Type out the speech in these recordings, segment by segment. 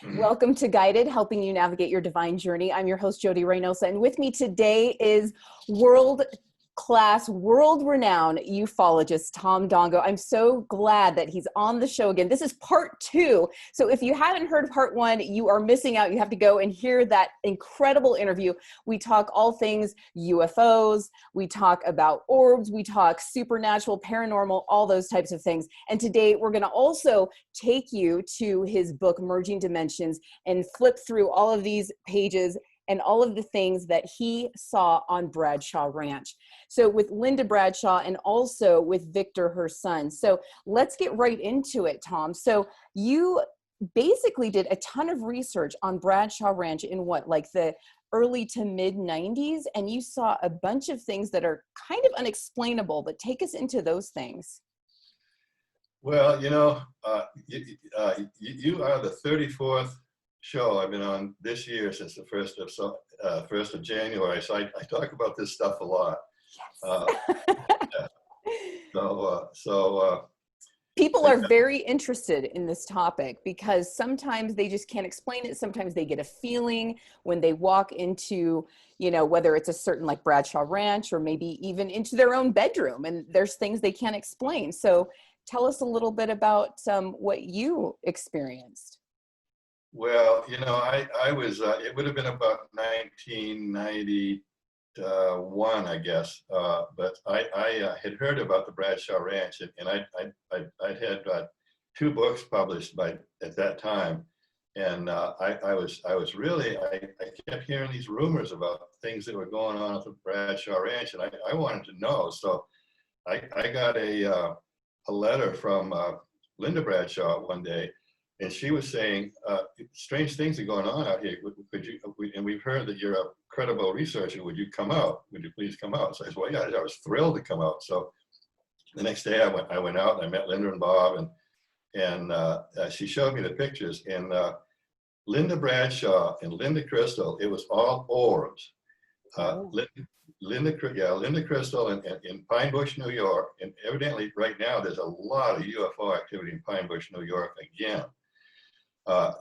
Welcome to Guided, helping you navigate your divine journey. I'm your host, Jodi Reynosa, and with me today is world-class, world-renowned ufologist, Tom Dongo. I'm so glad that he's on the show again. This is part 2. So if you haven't heard part 1, you are missing out. You have to go and hear that incredible interview. We talk all things UFOs. We talk about orbs. We talk supernatural, paranormal, all those types of things. And today we're going to also take you to his book, Merging Dimensions, and flip through all of these pages and all of the things that he saw on Bradshaw Ranch. So with Linda Bradshaw and also with Victor, her son. So let's get right into it, Tom. So you basically did a ton of research on Bradshaw Ranch in what, like the early to mid 90s, and you saw a bunch of things that are kind of unexplainable, but take us into those things. Well, you know, you are the 34th show I've been on this year since the 1st of January. So I talk about this stuff a lot. Yes. People are very interested in this topic because sometimes they just can't explain it. Sometimes they get a feeling when they walk into, you know, whether it's a certain like Bradshaw Ranch or maybe even into their own bedroom, and there's things they can't explain. So tell us a little bit about what you experienced. Well, you know, I was, it would have been about 1991, I guess, but I had heard about the Bradshaw Ranch, and I had 2 books published at that time, and I kept hearing these rumors about things that were going on at the Bradshaw Ranch, and I wanted to know, so I got a letter from Linda Bradshaw one day, and she was saying, strange things are going on out here. And we've heard that you're a credible researcher. Would you come out? Would you please come out? So I said, well, yeah, I was thrilled to come out. So the next day I went out and I met Linda and Bob, and she showed me the pictures. And Linda Bradshaw and Linda Crystal, it was all orbs. Linda Crystal in Pine Bush, New York, and evidently right now there's a lot of UFO activity in Pine Bush, New York again.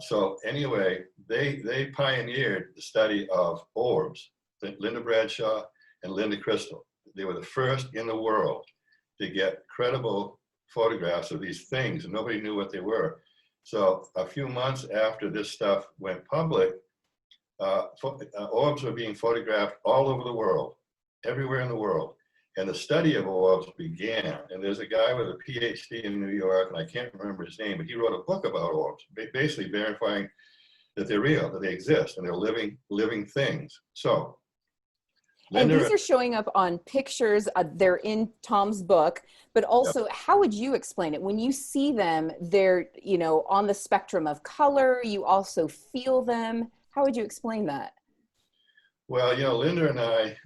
So anyway, they pioneered the study of orbs, Linda Bradshaw and Linda Crystal. They were the first in the world to get credible photographs of these things, and nobody knew what they were. So a few months after this stuff went public, orbs were being photographed all over the world, everywhere in the world. And the study of orbs began. And there's a guy with a PhD in New York, and I can't remember his name, but he wrote a book about orbs, basically verifying that they're real, that they exist, and they're living things. So, and these are showing up on pictures. They're in Tom's book, but also, yep. How would you explain it? When you see them, they're, you know, on the spectrum of color. You also feel them. How would you explain that? Well, you know, Linda and I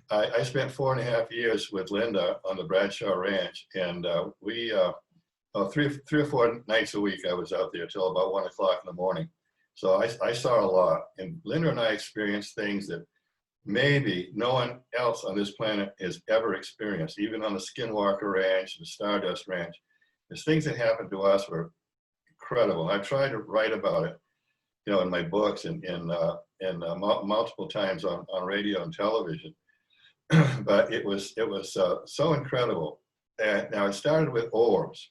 spent 4.5 years with Linda on the Bradshaw Ranch, and we, 3 or 4 nights a week I was out there till about 1 o'clock in the morning. So I saw a lot, and Linda and I experienced things that maybe no one else on this planet has ever experienced, even on the Skinwalker Ranch, the Stardust Ranch. There's things that happened to us were incredible. I tried to write about it, you know, in my books and multiple times on radio and television, but it was so incredible. And now it started with orbs,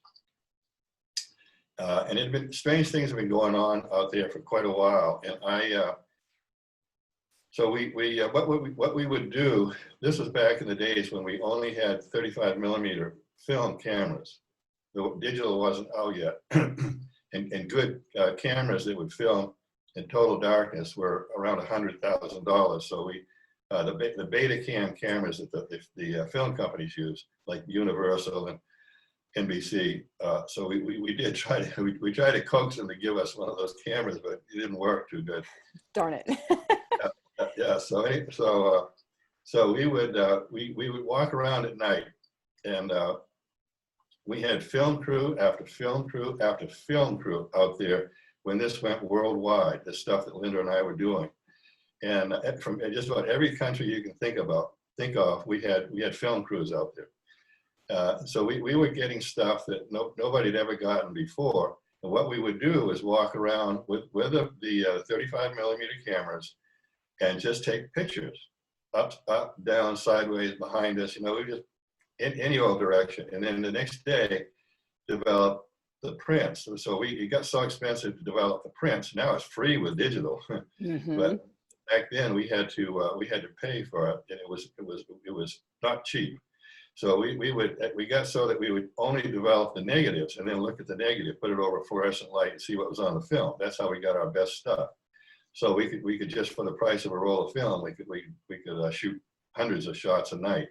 and it had been strange things have been going on out there for quite a while. And so what we would do. This was back in the days when we only had 35mm film cameras. The digital wasn't out yet, and good cameras that would film in total darkness were around $100,000. So we, the Betacam cameras that the film companies use, like Universal and NBC. So we did try to we tried to coax them to give us one of those cameras, but it didn't work too good. Darn it. Yeah. So we would walk around at night, and we had film crew after film crew after film crew out there when this went worldwide, the stuff that Linda and I were doing. And from just about every country you can think of, we had film crews out there. So we were getting stuff that nobody had ever gotten before. And what we would do is walk around with the 35 millimeter cameras and just take pictures, up, down, sideways, behind us, you know, we just in any old direction. And then the next day, develop the prints. So it got so expensive to develop the prints. Now it's free with digital, but back then we had to pay for it, and it was not cheap. So we got so that we would only develop the negatives and then look at the negative, put it over fluorescent light, and see what was on the film. That's how we got our best stuff. So we could just, for the price of a roll of film, we could shoot hundreds of shots a night.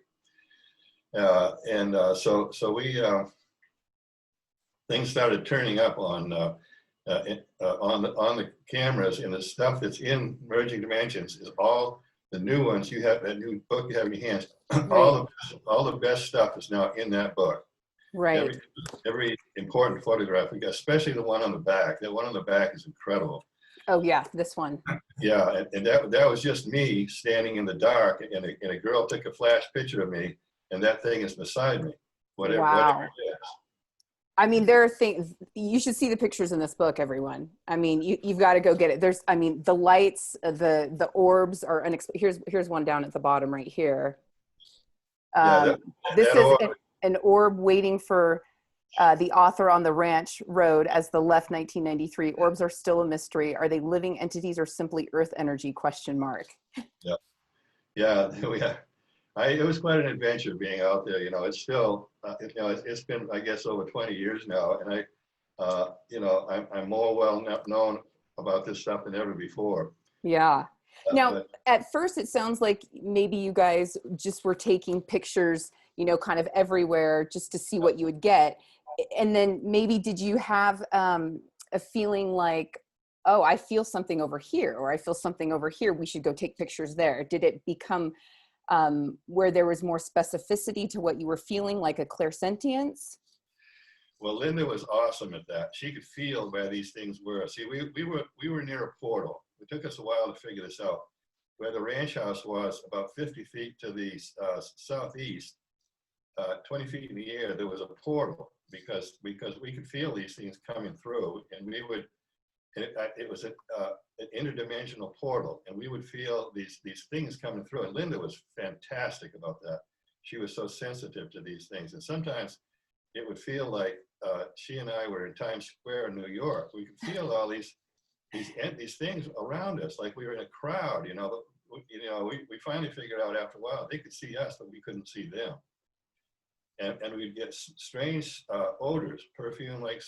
Things started turning up on the cameras, and the stuff that's in Merging Dimensions is all the new ones. You have that new book you have in your hands. Right. All the best stuff is now in that book. Right. Every important photograph we got, especially the one on the back. That one on the back is incredible. Oh yeah, this one. Yeah, and that was just me standing in the dark, and a girl took a flash picture of me, and that thing is beside me. Whatever it is. I mean, there are things, you should see the pictures in this book, everyone. I mean, you've got to go get it. There's, I mean, the lights, the orbs are, here's one down at the bottom right here. This is an orb waiting for the author on the ranch road as the left 1993. Orbs are still a mystery. Are they living entities or simply earth energy, ? Yeah. It was quite an adventure being out there. You know, it's still, it's been, I guess, over 20 years now, and I'm more well known about this stuff than ever before. Yeah. Now, at first, it sounds like maybe you guys just were taking pictures, you know, kind of everywhere just to see what you would get, and then maybe did you have a feeling like, oh, I feel something over here, or I feel something over here, we should go take pictures there? Did it become where there was more specificity to what you were feeling, like a clairsentience? Well, Linda was awesome at that. She could feel where these things were. See, we were near a portal. It took us a while to figure this out. Where the ranch house was, about 50 feet to the southeast, 20 feet in the air, there was a portal, because we could feel these things coming through, and we would. It was an interdimensional portal, and we would feel these things coming through. And Linda was fantastic about that. She was so sensitive to these things, and sometimes it would feel like she and I were in Times Square in New York. We could feel all these things around us, like we were in a crowd. You know, we finally figured out after a while they could see us, but we couldn't see them. And we'd get strange odors, perfume-like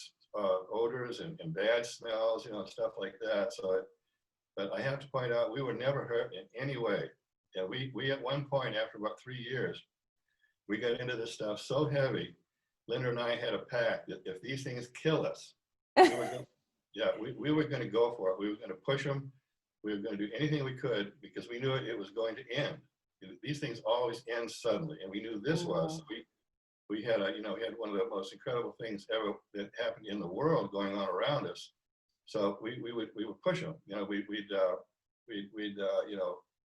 odors and bad smells, you know, stuff like that. So, but I have to point out, we were never hurt in any way. Yeah, we at one point, after about 3 years, we got into this stuff so heavy. Linda and I had a pact that if these things kill us, we were going to go for it. We were going to push them. We were going to do anything we could, because we knew it was going to end. These things always end suddenly, and we knew this was. So we had we had one of the most incredible things ever that happened in the world going on around us. So we would push them. You know, we'd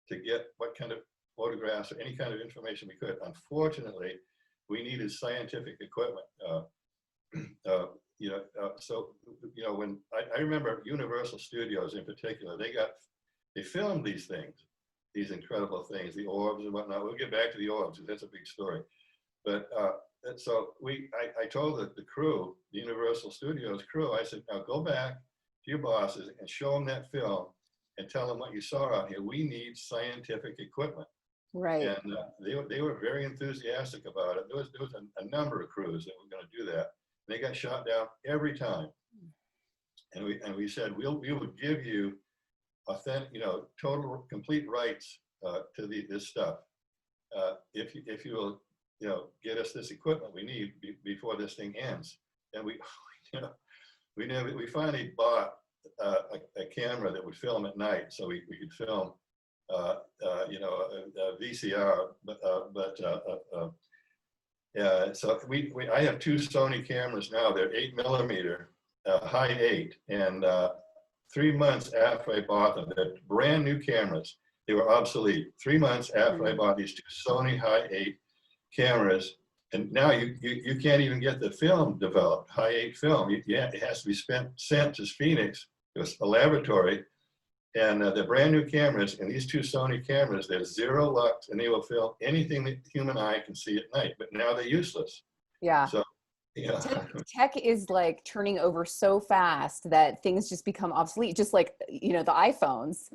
to get what kind of photographs or any kind of information we could. Unfortunately, we needed scientific equipment. When I remember Universal Studios in particular, they filmed these things, these incredible things, the orbs and whatnot. We'll get back to the orbs, because that's a big story. But so I told the crew, the Universal Studios crew, I said, now go back to your bosses and show them that film and tell them what you saw out here. We need scientific equipment. Right. And they were very enthusiastic about it. There was a number of crews that were going to do that. They got shot down every time. And we said, we will give you authentic, total, complete rights to this stuff. If you will, get us this equipment we need before this thing ends. And we finally bought a camera that would film at night, so we could film, a VCR. So I have two Sony cameras now. They're 8mm, high 8, and 3 months after I bought them, they're brand new cameras. They were obsolete. 3 months after I bought these two Sony high 8 cameras, And now you can't even get the film developed, high-8 film. It has to be sent to Phoenix. It was a laboratory, and they're brand new cameras. And these two Sony cameras, they're 0 lux, and they will film anything that the human eye can see at night. But now they're useless. Yeah. So, yeah. Tech is like turning over so fast that things just become obsolete, just like, you know, the iPhones.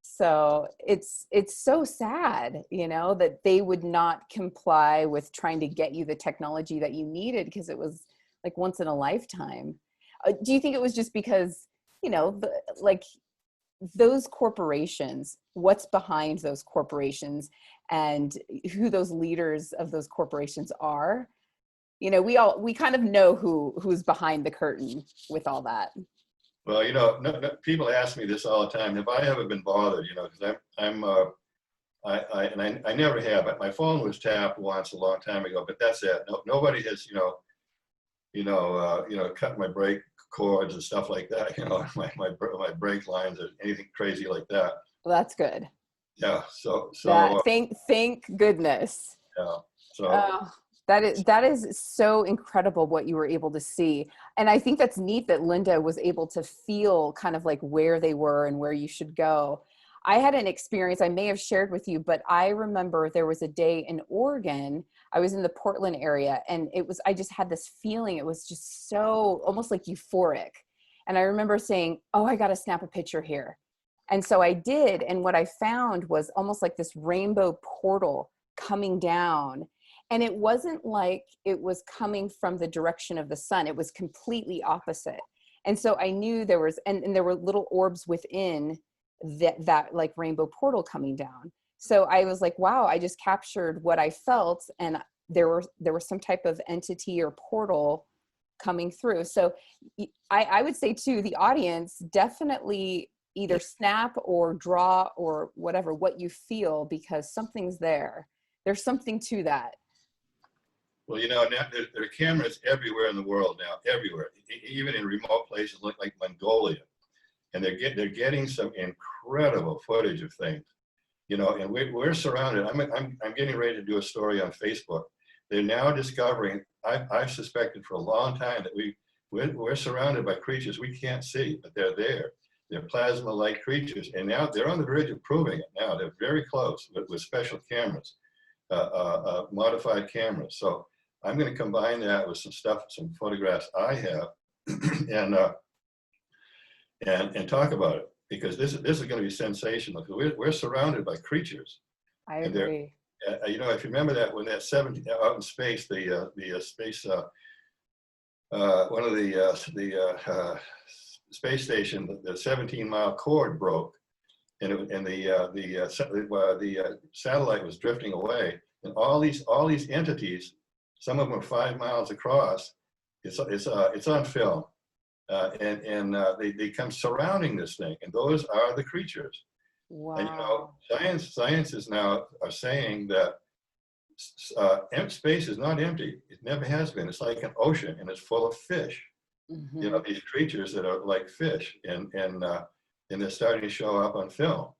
So it's so sad, you know, that they would not comply with trying to get you the technology that you needed because it was like once in a lifetime. Do you think it was just because, you know, like those corporations, what's behind those corporations and who those leaders of those corporations are? You know, we kind of know who's behind the curtain with all that. Well, you know, people ask me this all the time. Have I ever been bothered? You know, because I never have. My phone was tapped once a long time ago, but that's it. Nobody has, cut my brake cords and stuff like that. You know, my brake lines or anything crazy like that. Well, that's good. Yeah. So thank goodness. Yeah. So. That is so incredible what you were able to see. And I think that's neat that Linda was able to feel kind of like where they were and where you should go. I had an experience I may have shared with you, but I remember there was a day in Oregon. I was in the Portland area, and I just had this feeling. It was just so almost like euphoric. And I remember saying, oh, I got to snap a picture here. And so I did. And what I found was almost like this rainbow portal coming down. And it wasn't like it was coming from the direction of the sun. It was completely opposite. And so I knew there was, and there were little orbs within that like rainbow portal coming down. So I was like, wow, I just captured what I felt. And there was some type of entity or portal coming through. So I would say too, the audience definitely either snap or draw or whatever, what you feel, because something's there. There's something to that. Well, you know, now there are cameras everywhere in the world now, everywhere, even in remote places like Mongolia, and they're getting some incredible footage of things, you know. And we're surrounded. I'm getting ready to do a story on Facebook. They're now discovering. I've suspected for a long time that we're surrounded by creatures we can't see, but they're there. They're plasma-like creatures, and now they're on the verge of proving it. Now they're very close with special cameras, modified cameras. So I'm going to combine that with some photographs I have, and talk about it, because this is going to be sensational. We're surrounded by creatures. I agree. You know, if you remember that when that 17 out in space, the space, one of the space station, the 17-mile cord broke, and the satellite was drifting away, and all these entities. Some of them are 5 miles across. It's on film, and they come surrounding this thing, and those are the creatures. Wow. And you know, science is now saying that space is not empty. It never has been. It's like an ocean, and it's full of fish. Mm-hmm. You know, these creatures that are like fish, and they're starting to show up on film.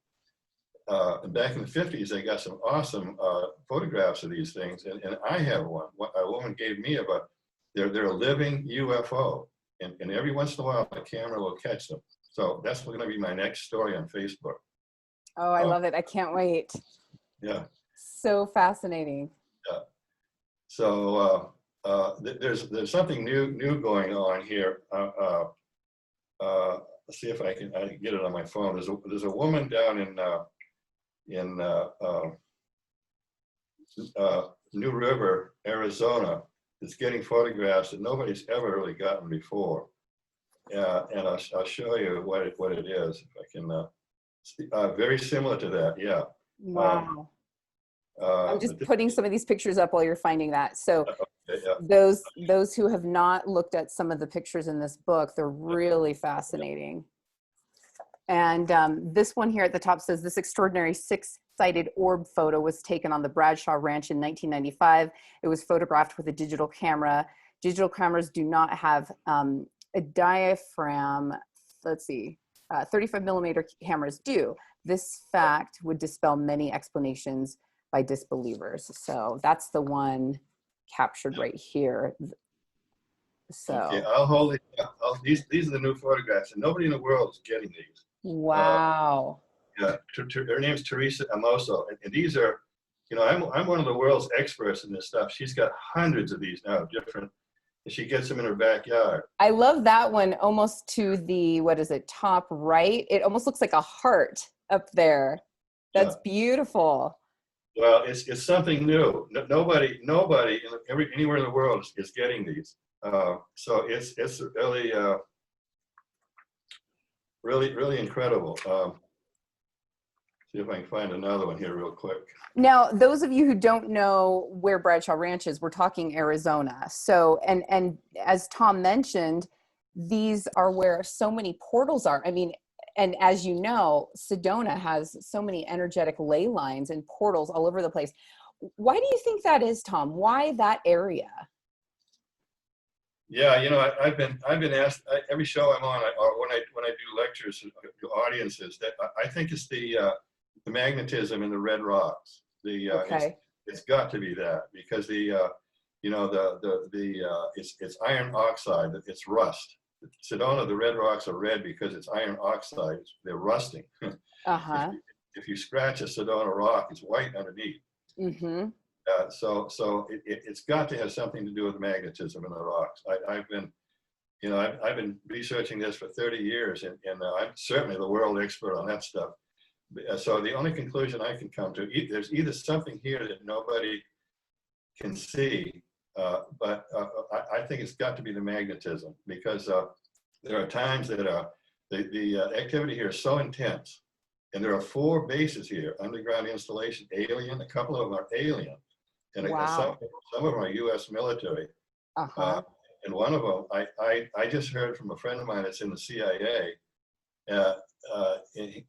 And back in the 50s, they got some awesome photographs of these things, and I have one. A woman gave me they're a living UFO, and every once in a while, a camera will catch them. So that's going to be my next story on Facebook. Oh, I love it! I can't wait. Yeah. So fascinating. Yeah. So there's something new going on here. Let's see if I can get it on my phone. There's a woman down in New River, Arizona, that's getting photographs that nobody's ever really gotten before. And I'll show you what it is, if I can. Very similar to that, yeah. Wow. I'm just putting some of these pictures up while you're finding that. So yeah. those who have not looked at some of the pictures in this book, they're really fascinating. And this one here at the top says, this extraordinary 6-sided orb photo was taken on the BRADSHAW Ranch in 1995. It was photographed with a digital camera. Digital cameras do not have a diaphragm. Let's see, 35 millimeter cameras do. This fact would dispel many explanations by disbelievers. So that's the one captured right here. Okay, So, I'll hold it. These are the new photographs, and nobody in the world is getting these. wow. Yeah, her name's Teresa Amoso, and these are, you know, I'm one of the world's experts in this stuff. She's got hundreds of these now, different, and she gets them in her backyard. I love that one almost to the, what is it, top right? It almost looks like a heart up there. That's beautiful. Well, it's something new. Nobody anywhere in the world is getting these. So it's really really incredible. See if I can find another one here real quick. Now, those of you who don't know where Bradshaw Ranch is, we're talking Arizona. So, and as Tom mentioned, these are where so many portals are. I mean, and as you know, Sedona has so many energetic ley lines and portals all over the place. Why do you think that is, Tom? Why that area? Yeah, you know, I've been asked every show I'm on, or when I do lectures to audiences, that I think it's the magnetism in the red rocks. Okay. It's got to be that, because you know, it's iron oxide, it's rust. Sedona, the red rocks are red because it's iron oxide. They're rusting. Uh-huh. If you scratch a Sedona rock, it's white underneath. Mm-hmm. So it's got to have something to do with magnetism in the rocks. I've been researching this for 30 years, and I'm certainly the world expert on that stuff. So the only conclusion I can come to, there's either something here that nobody can see, but I think it's got to be the magnetism, because there are times that the activity here is so intense, and there are 4 bases here, underground installation, alien, a couple of them are alien, and Wow. some of them are U.S. military. Uh-huh. And one of them, I just heard from a friend of mine that's in the CIA.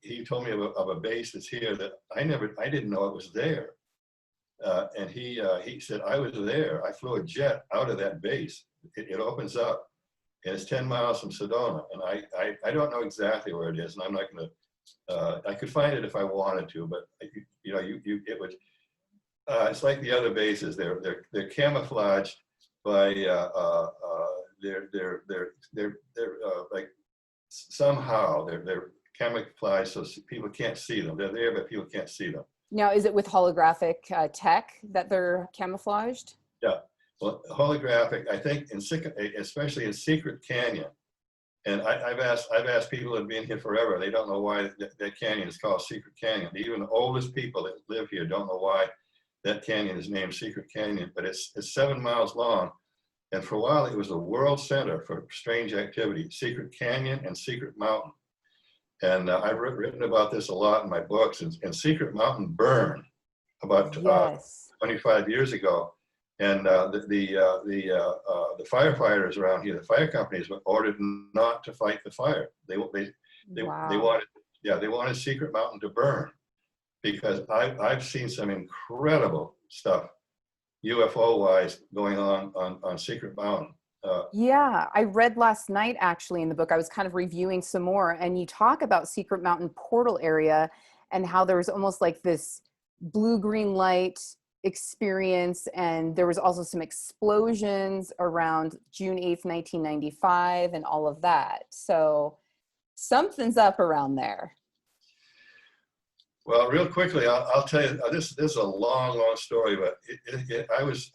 He told me of a base that's here that I didn't know it was there. And he said, I was there. I flew a jet out of that base. It opens up, and it's 10 miles from Sedona. And I don't know exactly where it is, and I'm not going to. I could find it if I wanted to, but you know, it would. It's like the other bases. They're camouflaged by they're like somehow they're camouflaged so people can't see them. They're there, but people can't see them. Now, is it with holographic tech that they're camouflaged? Yeah, well, holographic. I think especially in Secret Canyon, and I've asked people that have been here forever. They don't know why that canyon is called Secret Canyon. Even the oldest people that live here don't know why that canyon is named Secret Canyon. But it's 7 miles long, and for a while it was a world center for strange activity. Secret Canyon and Secret Mountain. And I've written about this a lot in my books. And Secret Mountain burned about Yes. 25 years ago, and the firefighters around here, the fire companies, were ordered not to fight the fire. They Wow. wanted Secret Mountain to burn, because I've seen some incredible stuff, UFO wise, going on Secret Mountain. Yeah, I read last night actually in the book. I was kind of reviewing some more, and you talk about Secret Mountain portal area and how there was almost like this blue-green light experience, and there was also some explosions around June 8th, 1995 and all of that. So something's up around there. Well, real quickly, I'll tell you, this is a long story, but I was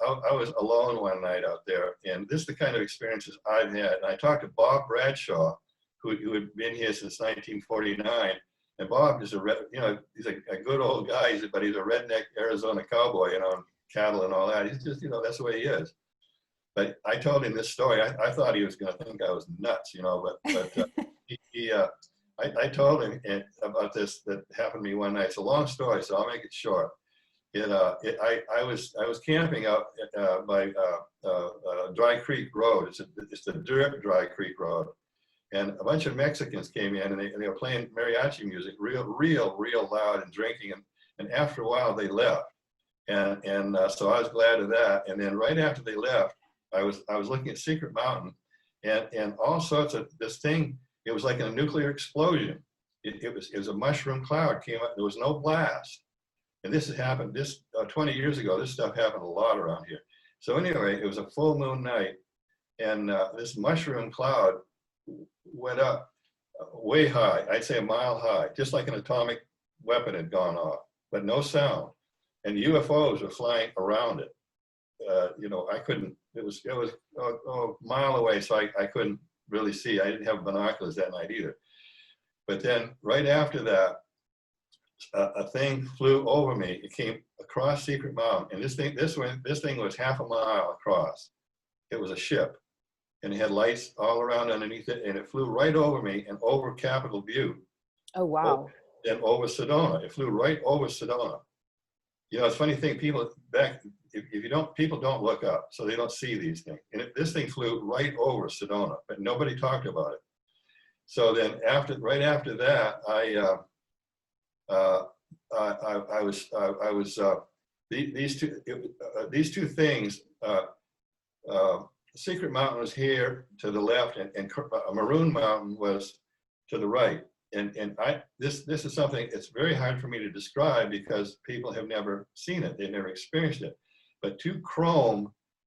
alone one night out there, and this is the kind of experiences I've had. And I talked to Bob Bradshaw, who had been here since 1949, and Bob is he's a good old guy, but he's a redneck Arizona cowboy, cattle and all that. He's just, that's the way he is. But I told him this story. I thought he was going to think I was nuts, but I told him about this that happened to me one night. It's a long story, so I'll make it short. I was camping out by Dry Creek Road. It's the dirt Dry Creek Road, and a bunch of Mexicans came in, and they were playing mariachi music, real loud, and drinking. And after a while, they left, and so I was glad of that. And then right after they left, I was looking at Secret Mountain, and all sorts of this thing. It was like a nuclear explosion. It was a mushroom cloud came up. There was no blast. And this had happened 20 years ago. This stuff happened a lot around here. So anyway, it was a full moon night, and this mushroom cloud went up way high. I'd say a mile high, just like an atomic weapon had gone off, but no sound. And UFOs were flying around it. You know, I couldn't. It was a mile away, so I couldn't really see. I didn't have binoculars that night either. But then right after that, a thing flew over me. It came across Secret Mountain, and this thing was half a mile across. It was a ship, and it had lights all around underneath it, and it flew right over me and over Capitol Butte. Oh, wow. And over Sedona. It flew right over Sedona. You know, it's a funny thing, people don't look up, so they don't see these things. And this thing flew right over Sedona, but nobody talked about it. So then right after that, these two things. Secret Mountain was here to the left, and Maroon Mountain was to the right. And this is something it's very hard for me to describe because people have never seen it, they've never experienced it. But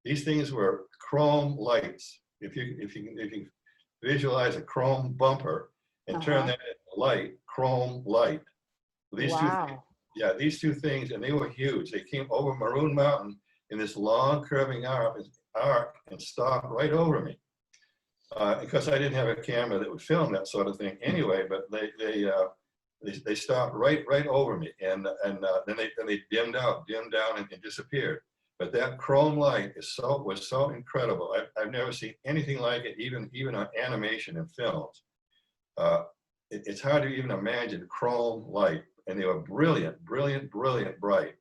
these things were chrome lights. If you visualize a chrome bumper and turn that into light, chrome light. These two things, and they were huge. They came over Maroon Mountain in this long curving arc and stopped right over me. Because I didn't have a camera that would film that sort of thing anyway, but they stopped right over me, and then they dimmed down and disappeared. But that chrome light was so incredible. I've never seen anything like it, even on animation and films. It's hard to even imagine chrome light, and they were brilliant, bright.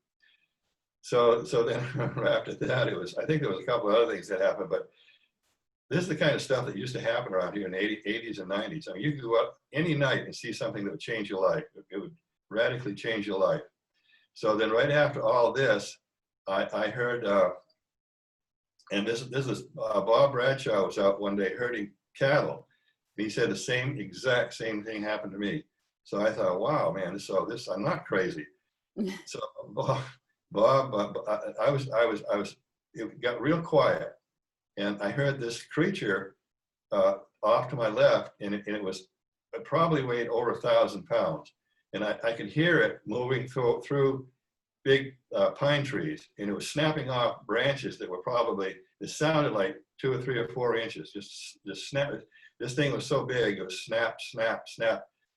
So then after that, I think there was a couple of other things that happened, but this is the kind of stuff that used to happen around here in the 80s and 90s. I mean, you could go up any night and see something that would change your life. It would radically change your life. So then right after all this, I heard, and this is Bob Bradshaw was out one day herding cattle. He said the exact same thing happened to me. So I thought, wow, man, this I'm not crazy. So Bob, it got real quiet. And I heard this creature off to my left, and it probably weighed over 1,000 pounds. And I could hear it moving through big pine trees, and it was snapping off branches that were it sounded like 2 or 3 or 4 inches, just snap. This thing was so big, it was snap,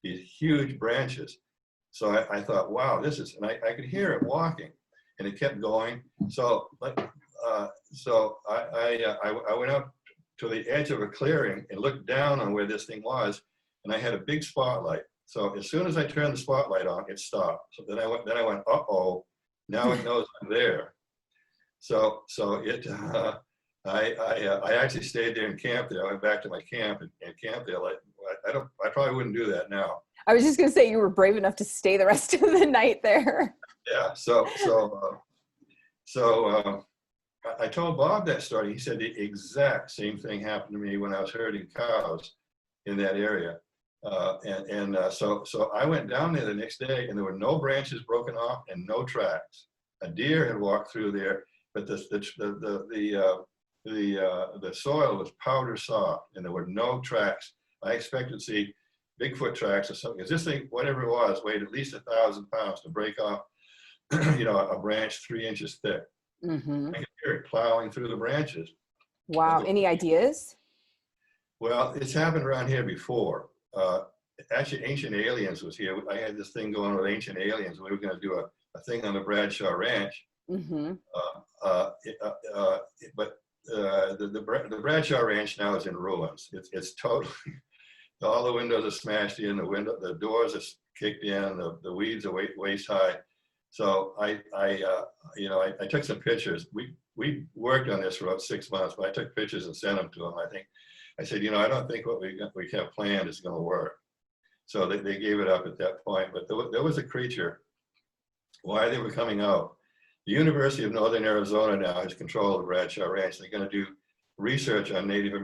these huge branches. So I thought, wow, and I could hear it walking, and it kept going. So I went up to the edge of a clearing and looked down on where this thing was, and I had a big spotlight. So as soon as I turned the spotlight on, it stopped. So then I went, uh-oh, now it knows I'm there. So I actually stayed there and camped there. I went back to my camp and camped there. Like I probably wouldn't do that now. I was just going to say you were brave enough to stay the rest of the night there. Yeah. So I told Bob that story. He said the exact same thing happened to me when I was herding cows in that area. So I went down there the next day, and there were no branches broken off and no tracks. A deer had walked through there, but the soil was powder soft, and there were no tracks. I expected to see Bigfoot tracks or something, because this thing, whatever it was, weighed at least 1,000 pounds to break off, a branch 3 inches thick. Mm-hmm. I could hear it plowing through the branches. Wow. Any ideas? Well, it's happened around here before. Actually, Ancient Aliens was here. I had this thing going with Ancient Aliens. We were going to do a thing on the Bradshaw Ranch. Mm-hmm. But the Bradshaw Ranch now is in ruins. It's totally, all the windows are smashed in, the doors are kicked in, the weeds are waist high. So I took some pictures. We worked on this for about 6 months, but I took pictures and sent them to them. I said, I don't think what we have planned is going to work. So they gave it up at that point. But there was a creature. Why they were coming out? The University of Northern Arizona now has control of the Bradshaw Ranch. They're going to do research on native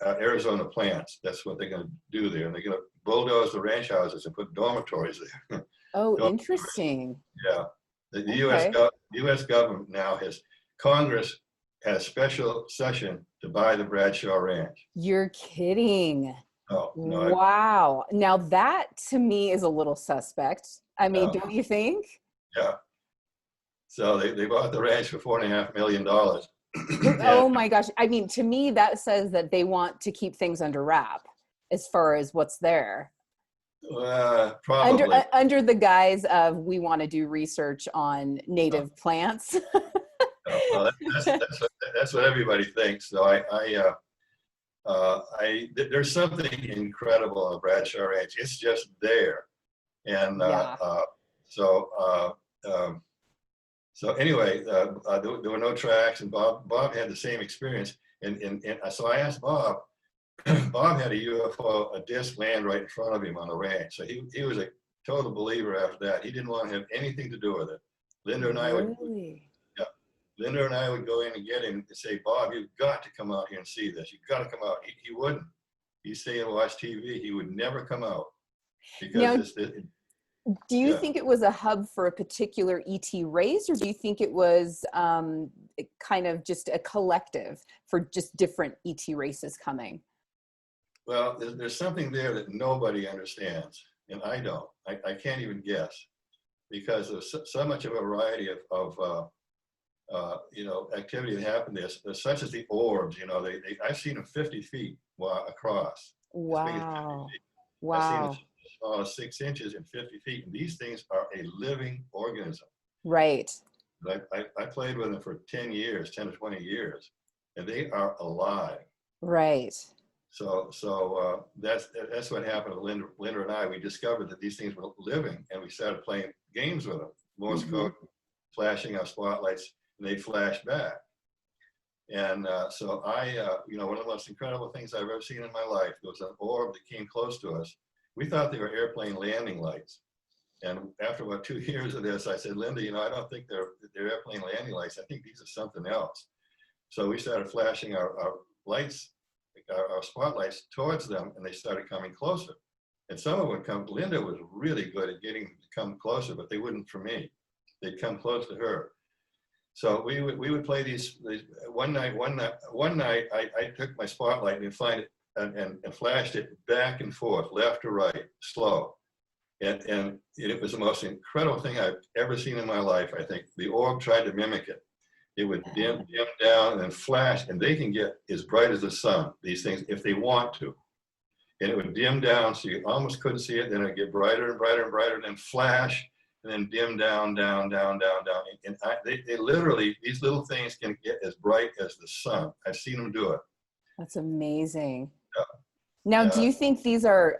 Arizona plants. That's what they're going to do there. And they're going to bulldoze the ranch houses and put dormitories there. Oh, interesting. Yeah. The U.S. government now has Congress had a special session to buy the Bradshaw Ranch. You're kidding. No, Wow. Now that to me is a little suspect. I mean, don't you think? Yeah. So they bought the ranch for $4.5 million. Oh my gosh. I mean, to me, that says that they want to keep things under wrap as far as what's there. Probably. Under the guise of we want to do research on native plants. Well, that's what everybody thinks. So there's something incredible on Bradshaw Ranch. It's just there. And so anyway, there were no tracks, and Bob had the same experience. And so I asked Bob. Bob had a UFO, a disc land right in front of him on the ranch. So he was a total believer after that. He didn't want to have anything to do with it. Linda and I would go in and get him and say, Bob, you've got to come out here and see this. You've got to come out. He wouldn't. He'd stay and watch TV. He would never come out. Because do you think it was a hub for a particular ET race, or do you think it was kind of just a collective for just different ET races coming? Well, there's something there that nobody understands, and I don't. I can't even guess, because there's so much of a variety of activity that happened there, such as the orbs. I've seen them 50 feet across. Wow. I've seen them as small as 6 inches and 50 feet, and these things are a living organism. Right. I played with them for 10 to 20 years, and they are alive. Right. So that's what happened to Linda and I. We discovered that these things were living, and we started playing games with them. Morse code, flashing our spotlights, and they flashed back. And so one of the most incredible things I've ever seen in my life, there was an orb that came close to us. We thought they were airplane landing lights. And after about 2 years of this, I said, Linda, I don't think they're airplane landing lights. I think these are something else. So we started flashing our lights, our spotlights towards them, and they started coming closer. And some of them would come. Linda was really good at getting them to come closer, but they wouldn't for me. They'd come close to her. So we would play these one night I took my spotlight and and flashed it back and forth, left to right, slow. And it was the most incredible thing I've ever seen in my life, I think. The orb tried to mimic it. It would dim down and then flash, and they can get as bright as the sun, these things, if they want to. And it would dim down so you almost couldn't see it, then it would get brighter and brighter and brighter, and then flash, and then dim down, down, down, down, down. And they literally, these little things can get as bright as the sun. I've seen them do it. That's amazing. Yeah. Now, do you think these are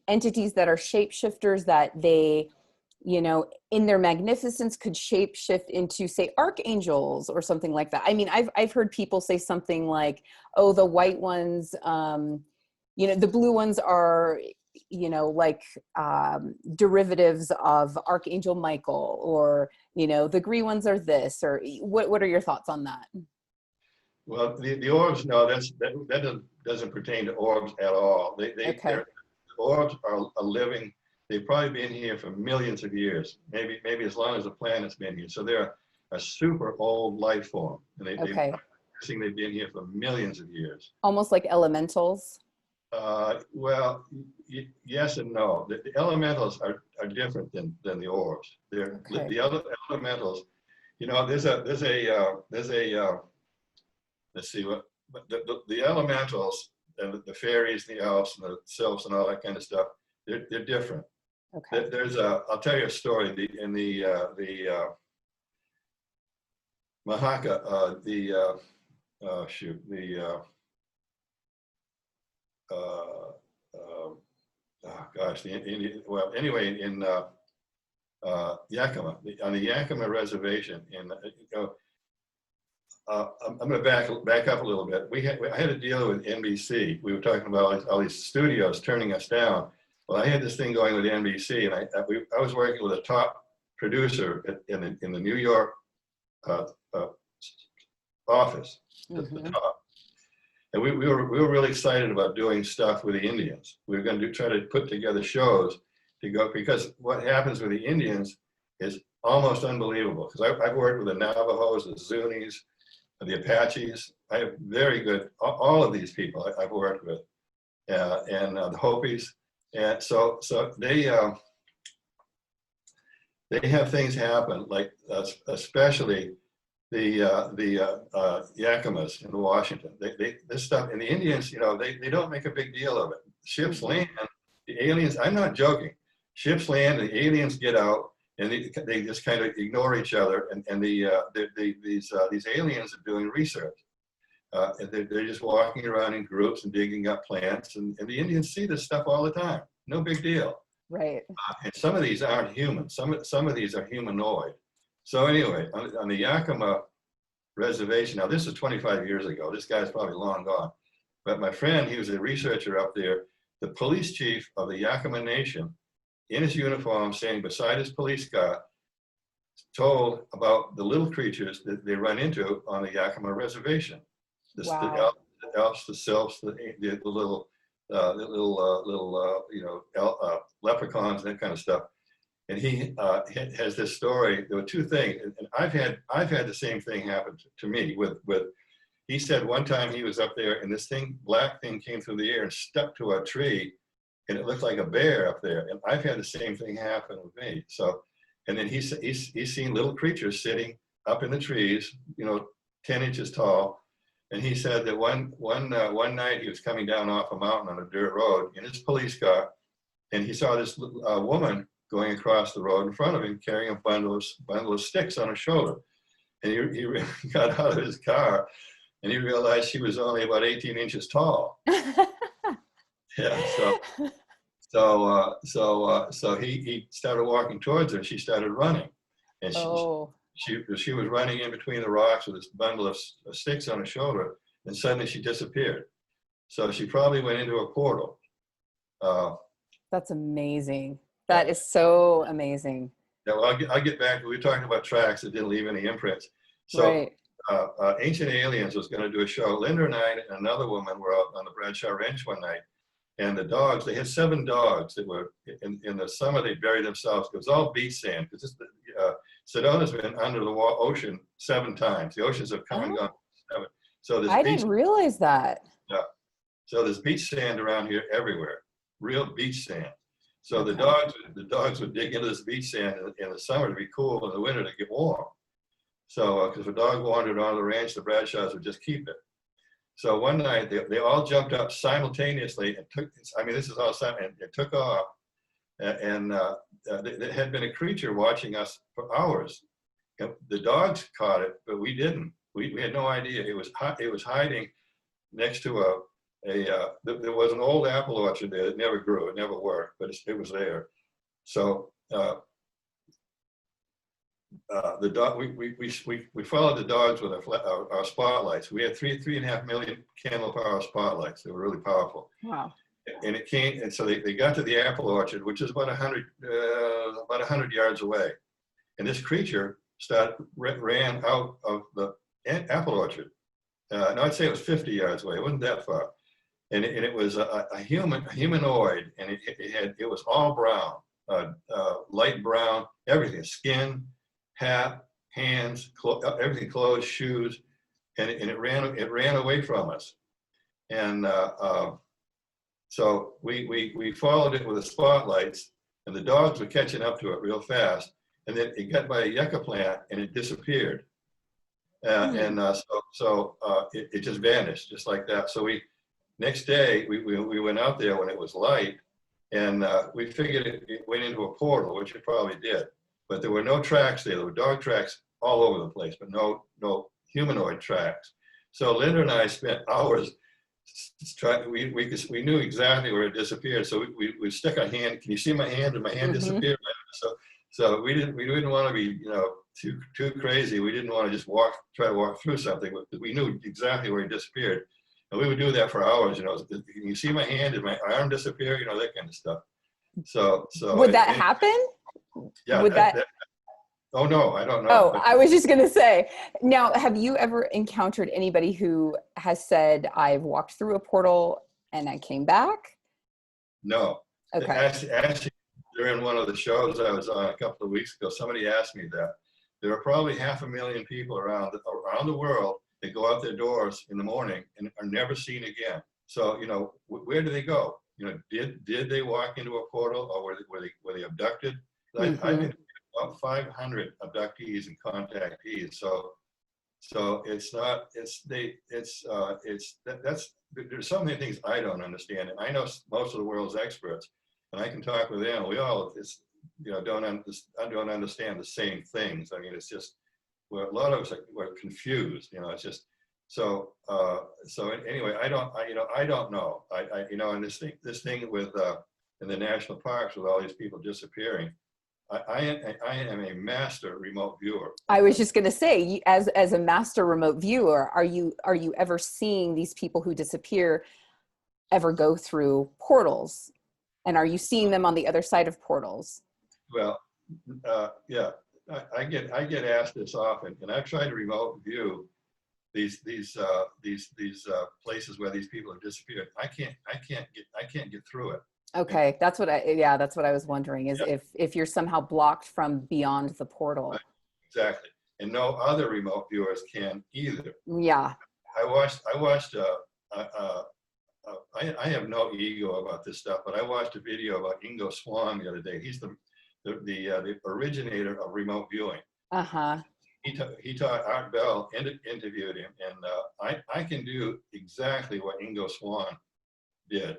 entities that are shapeshifters, that they, in their magnificence could shapeshift into, say, archangels or something like that? I mean, I've heard people say something like, oh, the white ones, the blue ones are, like derivatives of Archangel Michael, or, the green ones are this, or what are your thoughts on that? Well, the orbs, no, that doesn't pertain to orbs at all. The orbs are living. They've probably been here for millions of years, maybe as long as the planet's been here. So they're a super old life form, and they've been here for millions of years. Almost like elementals. Well, yes and no. The elementals are different than the orbs. The other elementals. There's a let's see what the elementals and the fairies, the elves, and the sylphs, and all that kind of stuff. They're different. Okay. I'll tell you a story. In the Mahaka, Yakima, on the Yakima reservation, I'm going to back up a little bit. I had a deal with NBC. We were talking about all these studios turning us down. Well, I had this thing going with NBC, and I was working with a top producer in the New York office, the top. And we were really excited about doing stuff with the Indians. We were going to try to put together shows to go, because what happens with the Indians is almost unbelievable. Because I've worked with the Navajos, the Zunis, the Apaches. I have very good, all of these people I've worked with, and the Hopis. And so they have things happen, like especially the Yakimas in Washington. This stuff, and the Indians, they don't make a big deal of it. Ships land, the aliens, I'm not joking. Ships land, the aliens get out, and they just kind of ignore each other. And these aliens are doing research. And they're just walking around in groups and digging up plants. And the Indians see this stuff all the time. No big deal. Right. And some of these aren't human. Some of these are humanoid. So anyway, on the Yakima reservation, now this is 25 years ago. This guy's probably long gone. But my friend, he was a researcher up there. The police chief of the Yakima Nation, in his uniform, standing beside his police car, told about the little creatures that they run into on the Yakima reservation. Wow. The elves, the sylphs, the little leprechauns, that kind of stuff. And he has this story. There were two things, and I've had the same thing happen to me with. He said one time he was up there, and this black thing came through the air and stuck to a tree, and it looked like a bear up there. And I've had the same thing happen with me. So, and then he's seen little creatures sitting up in the trees, 10 inches tall. And he said that one night he was coming down off a mountain on a dirt road in his police car, and he saw this woman going across the road in front of him, carrying a bundle of sticks on her shoulder. And he got out of his car, and he realized she was only about 18 inches tall. Yeah. So he started walking towards her, and she started running, and she was running in between the rocks with this bundle of sticks on her shoulder, and suddenly she disappeared. So she probably went into a portal. That's amazing. That is so amazing. Yeah, well, I'll get back. We were talking about tracks that didn't leave any imprints. So right. Ancient Aliens was going to do a show. Linda and I and another woman were out on the BRADSHAW Ranch one night, and the dogs, they had 7 dogs that were, in the summer, they buried themselves. It was all beach sand, because Sedona's been under the ocean 7 times. The oceans have come and gone 7. So I didn't realize that. Yeah. So there's beach sand around here everywhere, real beach sand. So the dogs would dig into this beach sand in the summer to be cool, in the winter to get warm. So, because if a dog wandered onto the ranch, the Bradshaws would just keep it. So one night they all jumped up simultaneously and this is all and it took off. And there had been a creature watching us for hours. The dogs caught it, but we didn't. We had no idea. It was hiding next to there was an old apple orchard there that never grew. It never worked, but it was there. So the dog, we followed the dogs with our spotlights. We had 3.5 million candle power spotlights. They were really powerful. Wow. And it came, and so they got to the apple orchard, which is about 100 yards away. And this creature ran out of the apple orchard. No, I'd say it was 50 yards away. It wasn't that far. And it was a humanoid, and it was all brown, light brown, everything, skin, hat, hands, everything, clothes, shoes, and it ran away from us. And so we followed it with the spotlights, and the dogs were catching up to it real fast. And then it got by a yucca plant, and it disappeared. And so it just vanished, just like that. So next day we went out there when it was light, and we figured it went into a portal, which it probably did. But there were no tracks there. There were dog tracks all over the place, but no humanoid tracks. So Linda and I spent hours trying. We knew exactly where it disappeared. So we stuck our hand. Can you see my hand? And my hand disappeared. So we didn't want to be too crazy. We didn't want to just try to walk through something. We knew exactly where it disappeared, and we would do that for hours. Can you see my hand? Did my arm disappear? That kind of stuff. So would that happen? Yeah. Oh no, I don't know. Oh, I was just gonna say. Now, have you ever encountered anybody who has said, "I've walked through a portal and I came back"? No. Okay. Actually, during one of the shows I was on a couple of weeks ago, somebody asked me that. There are probably 500,000 people around the world that go out their doors in the morning and are never seen again. So, you know, where do they go? You know, did they walk into a portal, or were they abducted? I've interviewed about 500 abductees and contactees. So it's not, there's so many things I don't understand. And I know most of the world's experts, and I can talk with them. We all, you know, don't understand the same things. I mean, it's just, well, a lot of us we're confused. You know, it's just so. So anyway, I don't know. You know, and this thing with in the national parks with all these people disappearing. I am a master remote viewer. I was just going to say, as a master remote viewer, are you ever seeing these people who disappear ever go through portals? And are you seeing them on the other side of portals? Well, yeah, I get asked this often, and I've tried to remote view these places where these people have disappeared. I can't get through it. Okay, that's what I was wondering, is if you're somehow blocked from beyond the portal. Right. Exactly, and no other remote viewers can either. Yeah. I watched. I have no ego about this stuff, but I watched a video about Ingo Swann the other day. He's the originator of remote viewing. He taught Art Bell interviewed him, and I can do exactly what Ingo Swann did.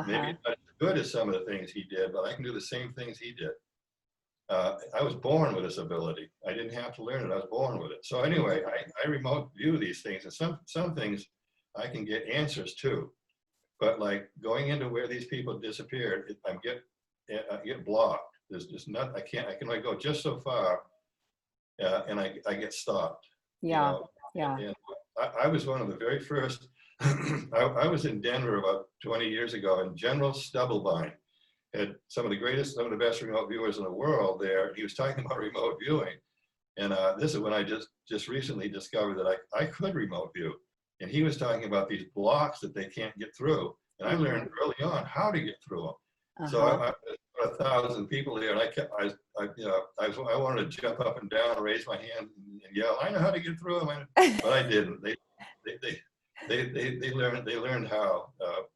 Maybe not as good as some of the things he did, but I can do the same things he did. I was born with this ability. I didn't have to learn it. I was born with it. So anyway, I remote view these things, and some things I can get answers to, but like going into where these people disappeared, I get blocked. There's just not. I can only go just so far, and I get stopped. Yeah. You know? Yeah. And I was one of the very first. I was in Denver about 20 years ago, and General Stubblebine had some of the best remote viewers in the world there. He was talking about remote viewing, and this is when I just recently discovered that I could remote view. And he was talking about these blocks that they can't get through, and I learned early on how to get through them. So I 1,000 people there, and I wanted to jump up and down, raise my hand, and yell, "I know how to get through them," but I didn't. They learned how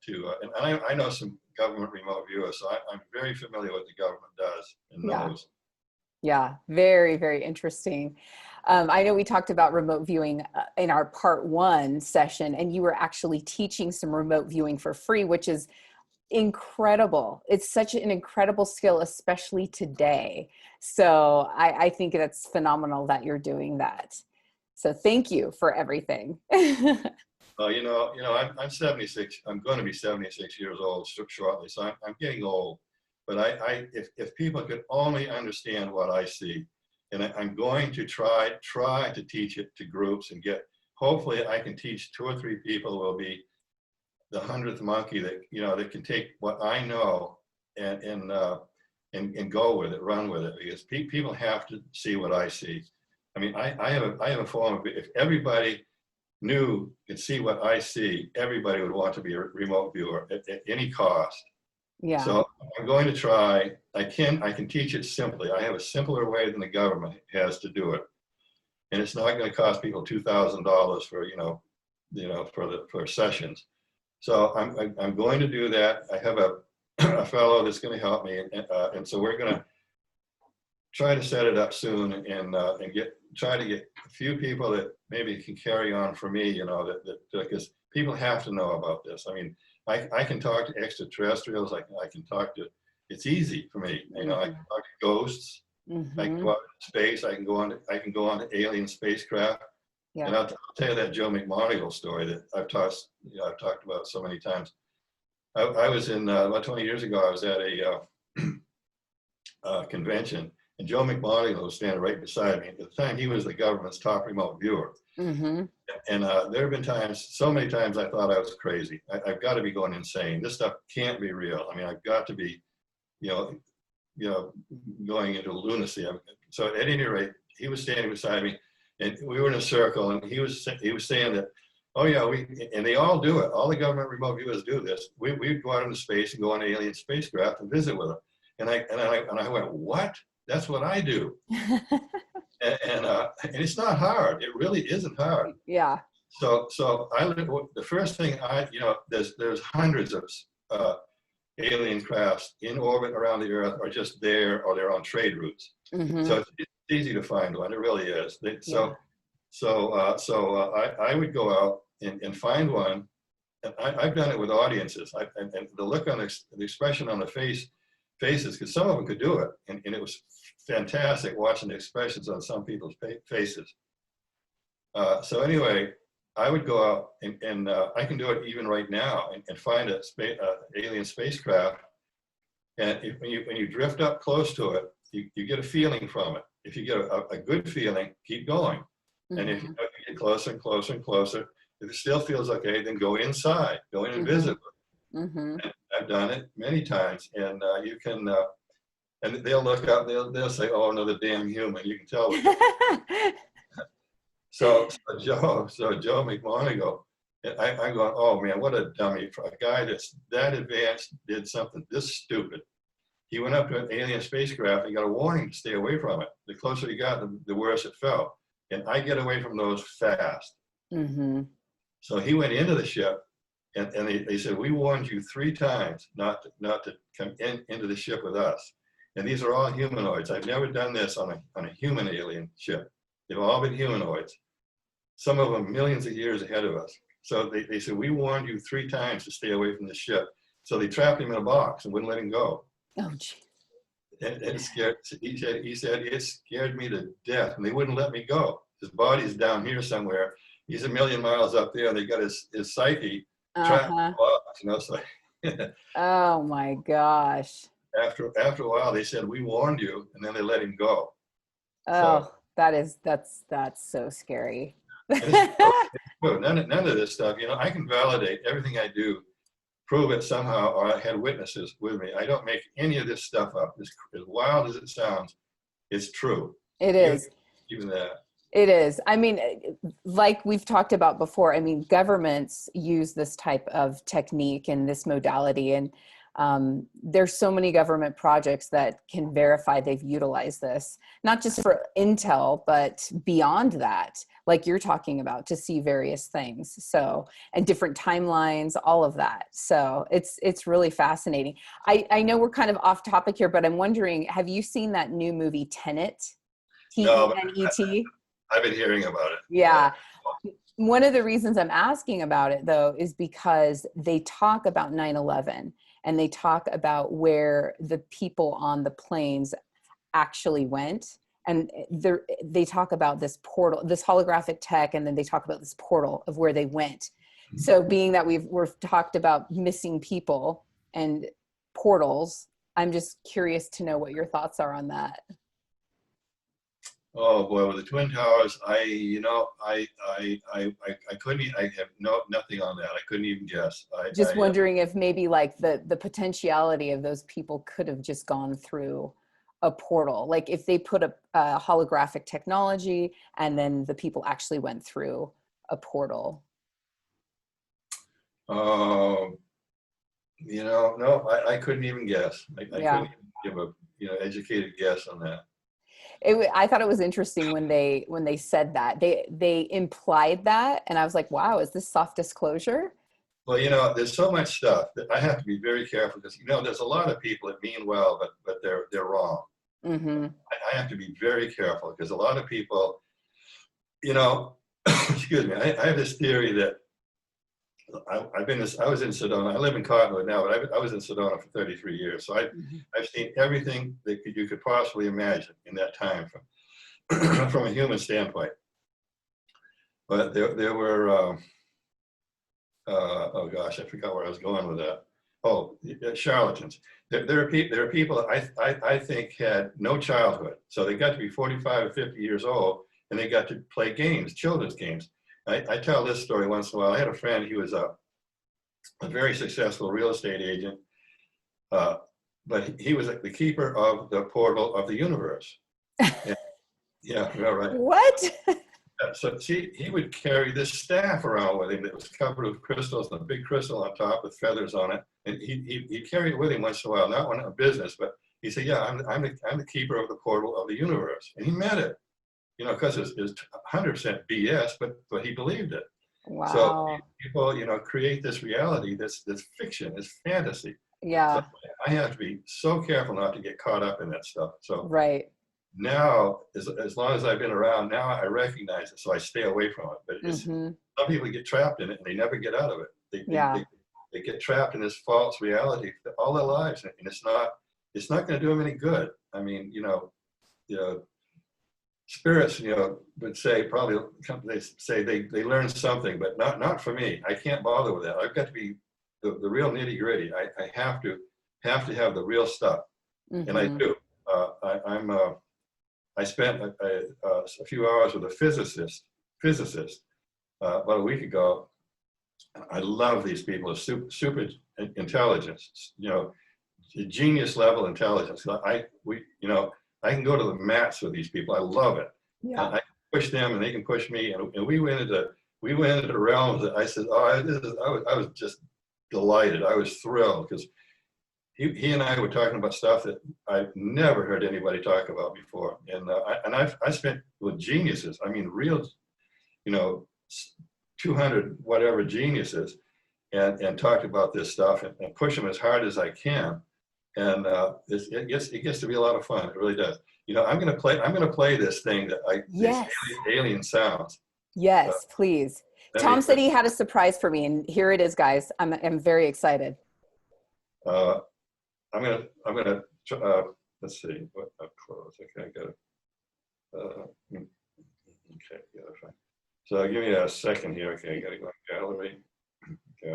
to, and I know some government remote viewers, so I'm very familiar with what the government does and knows. Yeah, very, very interesting. I know we talked about remote viewing in our part 1 session, and you were actually teaching some remote viewing for free, which is incredible. It's such an incredible skill, especially today. So I think that's phenomenal that you're doing that. So thank you for everything. Well, you know, I'm 76. I'm going to be 76 years old shortly, so I'm getting old. But if people could only understand what I see, and I'm going to try to teach it to groups and hopefully I can teach 2 or 3 people who will be the 100th monkey that can take what I know and go with it, run with it, because people have to see what I see. I mean, I have a form of, if everybody could see what I see, everybody would want to be a remote viewer at any cost. Yeah. So I'm going to try. I can teach it simply. I have a simpler way than the government has to do it, and it's not going to cost people $2,000 for sessions. So I'm going to do that. I have a fellow that's going to help me, and so we're going to try to set it up soon and try to get a few people that maybe can carry on for me. You know, because people have to know about this. I mean, I can talk to extraterrestrials. I can talk to. It's easy for me. You know, I can talk to ghosts. I can go out into space. I can go on to alien spacecraft. Yeah. And I'll tell you that Joe McMoneagle story that I've talked about so many times. I was in about 20 years ago. I was at a convention, and Joe McMoneagle was standing right beside me. At the time, he was the government's top remote viewer. And there have been so many times I thought I was crazy. I've got to be going insane. This stuff can't be real. I mean, I've got to be, going into lunacy. So at any rate, he was standing beside me, and we were in a circle, and he was saying that, oh yeah, and they all do it. All the government remote viewers do this. We'd go out into space and go on alien spacecraft and visit with them. And I went, what? That's what I do. And it's not hard. It really isn't hard. Yeah. So the first thing there's hundreds of alien crafts in orbit around the Earth, or just there, or they're on trade routes. Mm-hmm. So it's easy to find one. It really is. I would go out and find one. And I've done it with audiences. And the look on the expression on the faces, because some of them could do it, and it was fantastic watching the expressions on some people's faces. So anyway, I would go out and I can do it even right now and find a alien spacecraft. And when you drift up close to it, you get a feeling from it. If you get a good feeling, keep going. Mm-hmm. And if you get closer and closer and closer, if it still feels okay, then go inside, go in and visit. Mm-hmm. And I've done it many times, and you can, and they'll look up, they'll say, "Oh, another damn human." You can tell. So Joe McMonagle, I'm going, oh man, what a dummy for a guy that's that advanced, did something this stupid. He went up to an alien spacecraft and got a warning to stay away from it. The closer he got, the worse it felt. And I get away from those fast. Mm-hmm. So he went into the ship, and they said, "We warned you 3 times not to come into the ship with us." And these are all humanoids. I've never done this on a human alien ship. They've all been humanoids. Some of them millions of years ahead of us. So they said, "We warned you 3 times to stay away from the ship." So they trapped him in a box and wouldn't let him go. Oh, gee. And it scared. He said it scared me to death, and they wouldn't let me go. His body's down here somewhere. He's a million miles up there, and they got his psyche trapped in a box. So. Oh my gosh. After a while, they said, "We warned you," and then they let him go. Oh, so, that's so scary. None of this stuff, I can validate everything I do, prove it somehow, or I had witnesses with me. I don't make any of this stuff up. As wild as it sounds, it's true. It is. Even that. It is. I mean, like we've talked about before, I mean, governments use this type of technique and this modality, and there's so many government projects that can verify they've utilized this, not just for intel, but beyond that, like you're talking about, to see various things. So, and different timelines, all of that. So it's really fascinating. I know we're kind of off topic here, but I'm wondering, have you seen that new movie Tenet? T-E-N-E-T? I've been hearing about it. Yeah. One of the reasons I'm asking about it, though, is because they talk about 9/11, and they talk about where the people on the planes actually went. And they talk about this portal, this holographic tech, and then they talk about this portal of where they went. So being that we've talked about missing people and portals, I'm just curious to know what your thoughts are on that. Oh boy, with the Twin Towers, I couldn't. I have nothing on that. I couldn't even guess. Just wondering if maybe like the potentiality of those people could have just gone through a portal. Like if they put a holographic technology, and then the people actually went through a portal. No, I couldn't even guess. I couldn't even give a educated guess on that. I thought it was interesting when they said that they implied that, and I was like, wow, is this soft disclosure? Well, there's so much stuff that I have to be very careful, because there's a lot of people that mean well, but they're wrong. Mm-hmm. I have to be very careful, because a lot of people, excuse me, I have this theory that I was in Sedona. I live in Cottonwood now, but I was in Sedona for 33 years. So I've seen everything that you could possibly imagine in that time from a human standpoint. But there were, oh gosh, I forgot where I was going with that. Oh, charlatans. There are people that I think had no childhood. So they got to be 45 or 50 years old, and they got to play games, children's games. I tell this story once in a while. I had a friend. He was a very successful real estate agent, but he was the keeper of the portal of the universe. And, yeah, right. What? So he would carry this staff around with him that was covered with crystals, and a big crystal on top with feathers on it. And he'd carry it with him once in a while, not on a business, but He said, yeah, I'm the keeper of the portal of the universe. And he meant it, you know, because it's 100% BS, but he believed it. So Wow. people, you know, create this reality, this fiction, this fantasy. So Yeah. I have to be so careful not to get caught up in that stuff. So Right. now, as long as I've been around, now I recognize it, so I stay away from it. But it's, Mm-hmm. some people get trapped in it and they never get out of it. Yeah. They get trapped in this false reality all their lives, and it's not going to do them any good. I mean, you know, spirits, you know, would say probably they say they learn something, but not for me. I can't bother with that. I've got to be the real nitty gritty. I have to have the real stuff, and I Mm-hmm. do. I spent a few hours with a physicist about a week ago. I love these people, super intelligence, you know, genius level intelligence. You know, I can go to the mats with these people. I love it. Yeah. And I push them, and they can push me, and we went into realms that I said, oh, I was just delighted. I was thrilled because he and I were talking about stuff that I've never heard anybody talk about before. And I spent with geniuses. I mean, real, you know, 200 whatever geniuses, and talked about this stuff and push them as hard as I can. And it gets to be a lot of fun. It really does. You know, I'm gonna play this thing that these Yes. alien sounds. Yes, please. Tom said he had a surprise for me, and here it is, guys. I'm very excited. I'm gonna let's see what up close. Okay, I got it. Okay, yeah, fine. So give me a second here. Okay, I gotta go to gallery.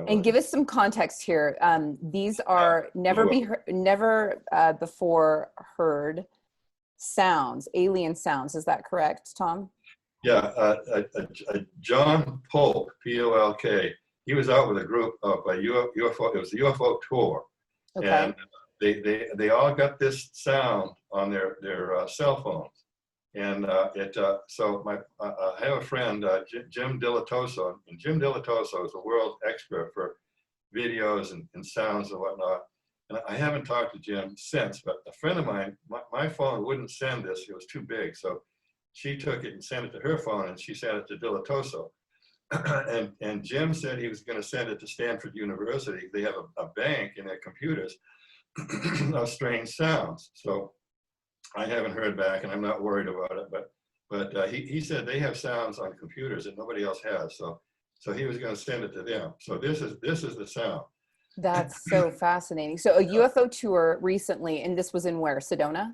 And give us some context here. These are never before heard sounds, alien sounds. Is that correct, Tom? Yeah, John Polk, P-O-L-K. He was out with a group of UFO. It was a UFO tour, Okay. and they all got this sound on their cell phones. And so I have a friend, Jim Dilatoso, and Jim Dilatoso is a world expert for videos and sounds and whatnot. And I haven't talked to Jim since, but a friend of mine, my phone wouldn't send this; it was too big. So she took it and sent it to her phone, and she sent it to Dilatoso. and Jim said he was going to send it to Stanford University. They have a bank in their computers of strange sounds. So I haven't heard back, and I'm not worried about it. But he said they have sounds on computers that nobody else has. So he was going to send it to them. So this is the sound. That's so fascinating. So a UFO tour recently, and this was in where? Sedona?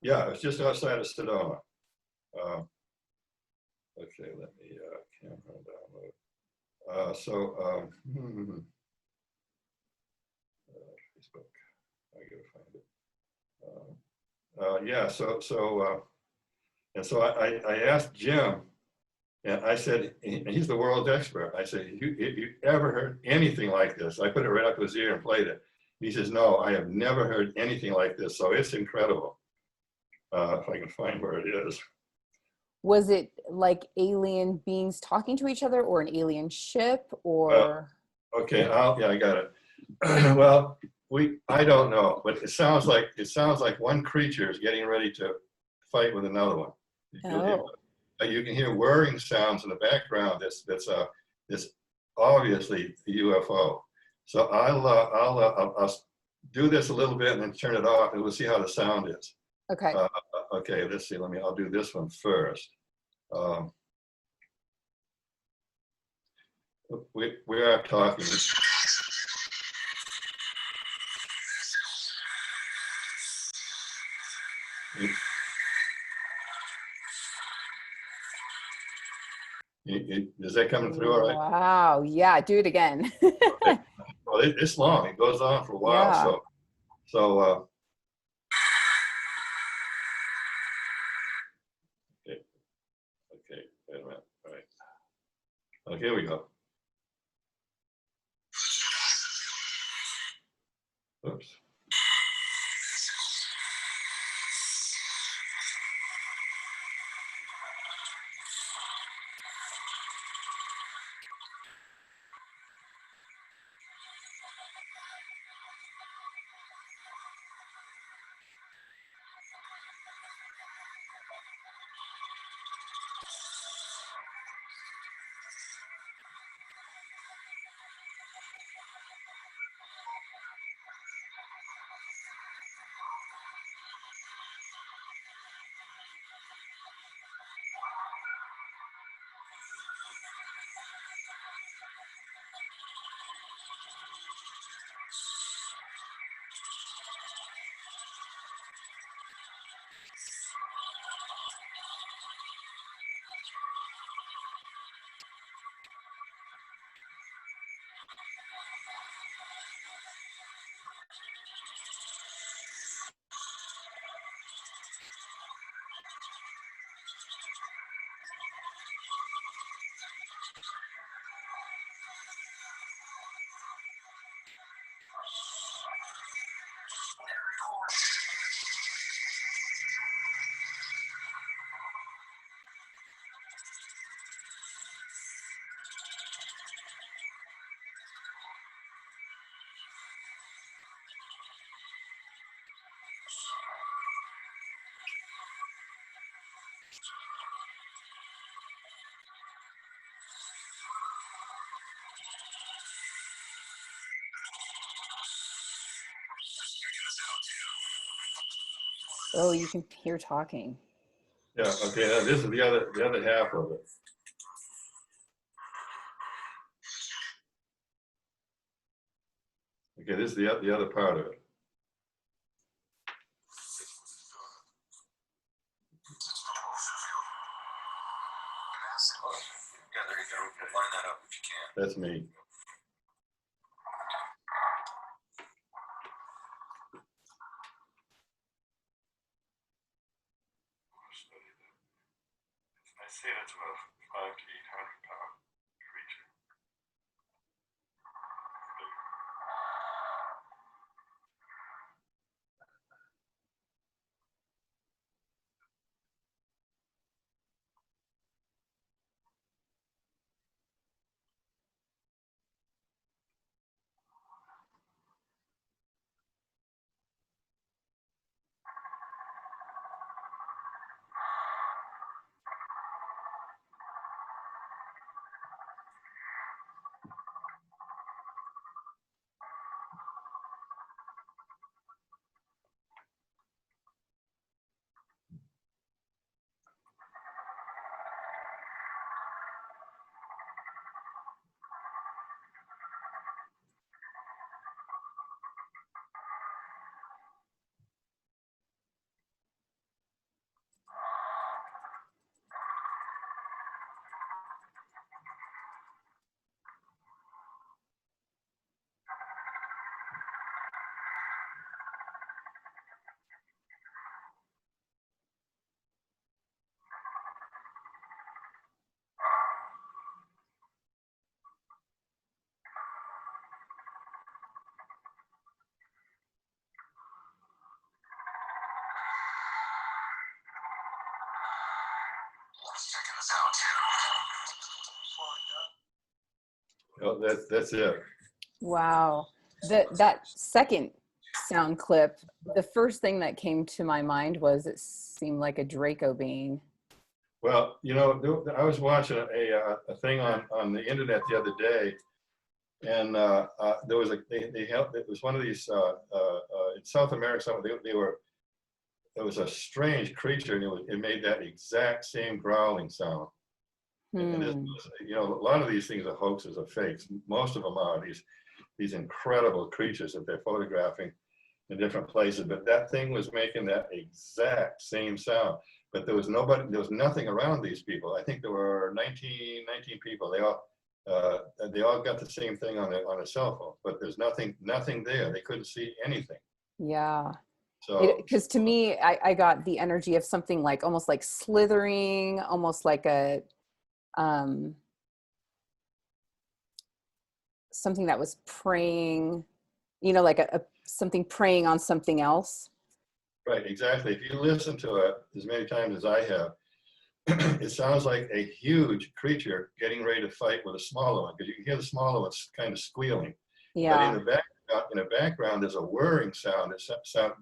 Yeah, it's just outside of Sedona. Okay, let me camera download. Facebook. I gotta find it. Yeah. And so I asked Jim, and I said, and he's the world's expert. I said, you ever heard anything like this? I put it right up to his ear and played it. He says, no, I have never heard anything like this. So it's incredible. If I can find where it is. Was it like alien beings talking to each other, or an alien ship, or? Okay, yeah, I got it. Well, I don't know, but it sounds like one creature is getting ready to fight with another one. Oh. You can hear whirring sounds in the background. That's obviously a UFO. So I'll do this a little bit and then turn it off, and we'll see how the sound is. Okay. Okay, let's see. I'll do this one first. We are talking. Is that coming through all right? Wow. Yeah. Do it again. Okay. Well, it's long. It goes on for a while. Yeah. So okay. Wait a minute. All right. Oh, here we go. Oops. Oh, you can hear talking. Yeah, okay, now this is the other half of it. Okay, this is the other part of it. Yeah, there you go. Line that up if you can. That's me. I say that's about 500 to 800 pound creature. Checking this out too. Oh, that's it. Wow. That second sound clip, the first thing that came to my mind was it seemed like a Draco being. Well, you know, I was watching a thing on the internet the other day, and there was they held, it was one of these in South America. It was a strange creature, and it made that exact same growling sound. And this was, you know, a lot of these things are hoaxes or fakes. Most of them are these incredible creatures that they're photographing in different places. But that thing was making that exact same sound. But there was nothing around these people. I think there were 19 people. They all got the same thing on a cell phone, but there's nothing there. They couldn't see anything. Yeah. So, because to me, I got the energy of something like almost like slithering, almost like a something that was preying, you know, like a something preying on something else. right, exactly. If you listen to it as many times as I have, it sounds like a huge creature getting ready to fight with a smaller one, because you can hear the smaller ones kind of squealing. Yeah. But in the background, there's a whirring sound. It sound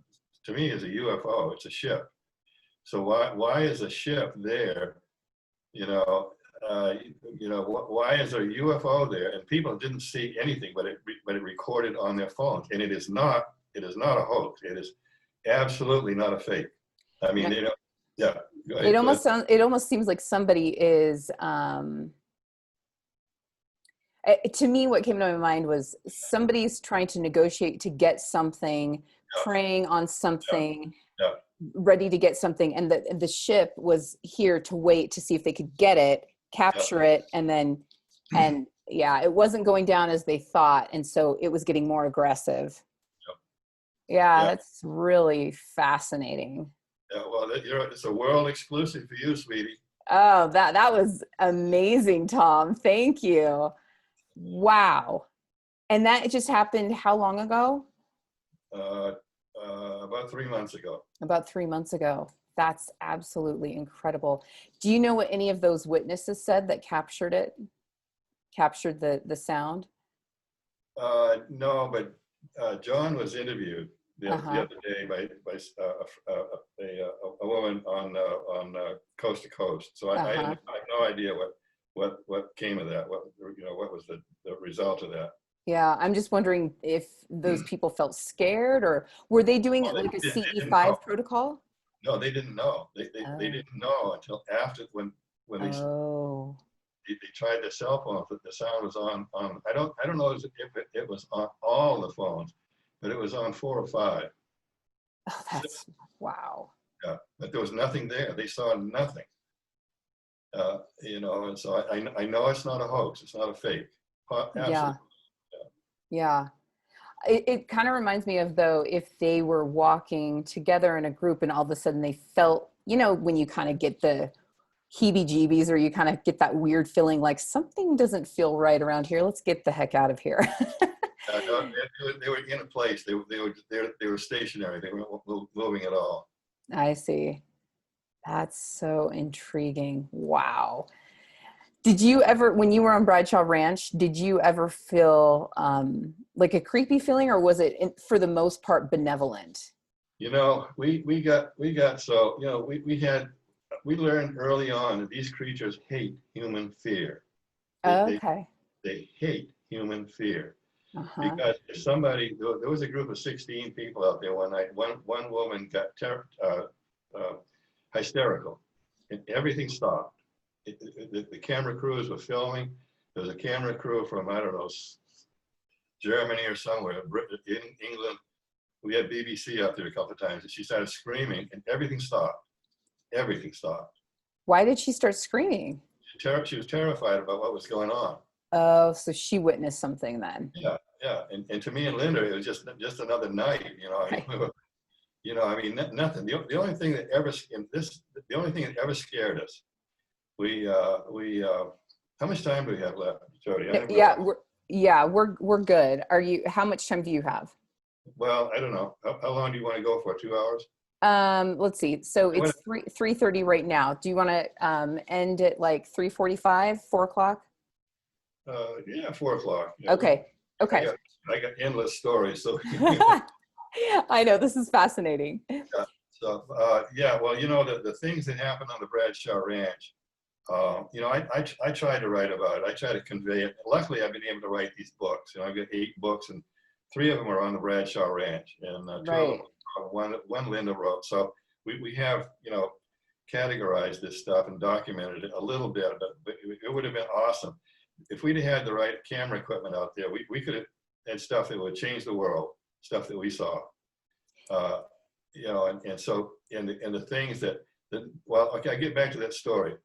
to me is a UFO. It's a ship. So why is a ship there? You know, why is there a UFO there? And people didn't see anything, but it recorded on their phones. And it is not a hoax. It is absolutely not a fake. I mean, you know, yeah. It almost seems like somebody is to me, what came to my mind was somebody's trying to negotiate to get something, preying on something, ready to get something, and the ship was here to wait to see if they could get it, capture it, and then it wasn't going down as they thought, and so it was getting more aggressive. That's really fascinating. Yeah, well, it's a world exclusive for you, sweetie. Oh, that was amazing, Tom. Thank you. Wow. And that just happened how long ago? About 3 months ago. About 3 months ago. That's absolutely incredible. Do you know what any of those witnesses said that captured the sound? No, but John was interviewed the other day by a woman on Coast to Coast. So I have no idea what came of that. What was the result of that? Yeah, I'm just wondering if those people felt scared, or were they doing Well, it like a they didn't know. CE5 protocol? No, they didn't know. They Oh, didn't know until after when oh, they tried their cell phones, but the sound was on. I don't know if it was on all the phones, but it was on 4 or 5. oh, So, that's wow. yeah, but there was nothing there. They saw nothing. You know, and so I know it's not a hoax. It's not a fake. Yeah, Absolutely. yeah. It kind of reminds me of, though, if they were walking together in a group and all of a sudden they felt, you know, when you kind of get the heebie-jeebies, or you kind of get that weird feeling like something doesn't feel right around here. Let's get the heck out of here. No, they were in a place. They were stationary. They weren't moving at all. I see. That's so intriguing. Wow. Did you ever, when you were on Bradshaw Ranch, did you ever feel like a creepy feeling, or was it for the most part benevolent? You know, we got so, you know, we learned early on that these creatures hate human fear. They they, Okay. they hate human fear. Uh-huh. Because if somebody, there was a group of 16 people out there one night. One woman got hysterical, and everything stopped. The camera crews were filming. There was a camera crew from, I don't know, Germany or somewhere in England. We had BBC out there a couple of times, and she started screaming, and everything stopped. Everything stopped. Why did she start screaming? She was terrified about what was going on. Oh, so she witnessed something then. Yeah, yeah. And to me and Linda, it was just another night. You know, I mean, Right. you know, I mean, nothing. The only thing that ever the only thing that ever scared us. How much time do we have left, Jody? I haven't Yeah, realized. we're good. Are you, how much time do you have? Well, I don't know. How long do you want to go for? 2 hours? Let's see. So I it's want 3:30 right now. Do you want to end at like 3:45, 4 o'clock? yeah, 4 o'clock. Yeah, Okay. I Okay. got I got endless stories. So I know, this is fascinating. yeah. Well, you know, the things that happened on the Bradshaw Ranch. You know, I try to write about it. I try to convey it. Luckily, I've been able to write these books. You know, I've got 8 books, and 3 of them are on the Bradshaw Ranch, and 2 of them, Right. one Linda wrote. So we have, you know, categorized this stuff and documented it a little bit. But it would have been awesome if we'd had the right camera equipment out there. We could have had stuff that would change the world, stuff that we saw. You know, and so and the things that well, okay, I get back to that story.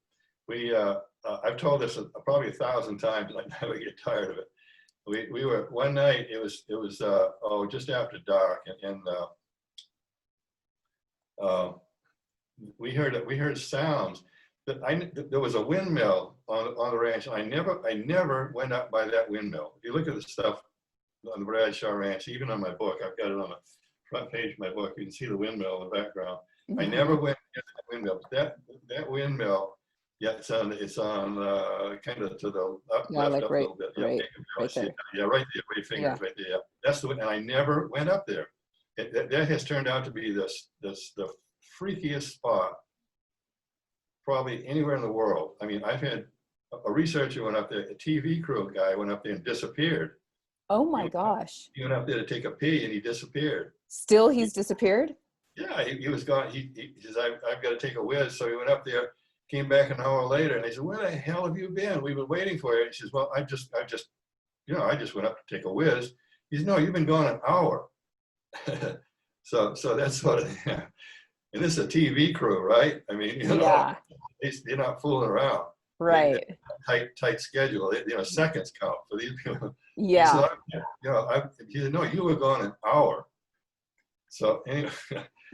I've told this probably 1,000 times, and I never get tired of it. We were one night. It was just after dark, and we heard sounds. There was a windmill on the ranch, and I never went up by that windmill. If you look at the stuff on the Bradshaw Ranch, even on my book, I've got it on the front page of my book. You can see the windmill in the background. I never went near that windmill. That windmill. Yeah, it's on kind of to the Yeah, left like up a right, little bit. Yeah, right, you can barely right see there. it. Yeah, right there, where your Yeah. fingers, right there. Yeah. That's the one, and I never went up there. That has turned out to be the freakiest spot probably anywhere in the world. I mean, I've had a researcher went up there, a TV crew guy went up there and disappeared. Oh He my went, gosh. he went up there to take a pee, and he disappeared. Still he's disappeared? Yeah, he was gone. He says, I've got to take a whiz. So he went up there, came back an hour later, and they said, where the hell have you been? We've been waiting for you. And he says, well, I just went up to take a whiz. He says, no, you've been gone an hour. So that's sort of, yeah. And this is a TV crew, right? I mean, you know, Yeah, they're not fooling around. right. Tight schedule. You know, seconds count for these people. He Yeah. said, you know, he said, no, you were gone an hour. So anyway,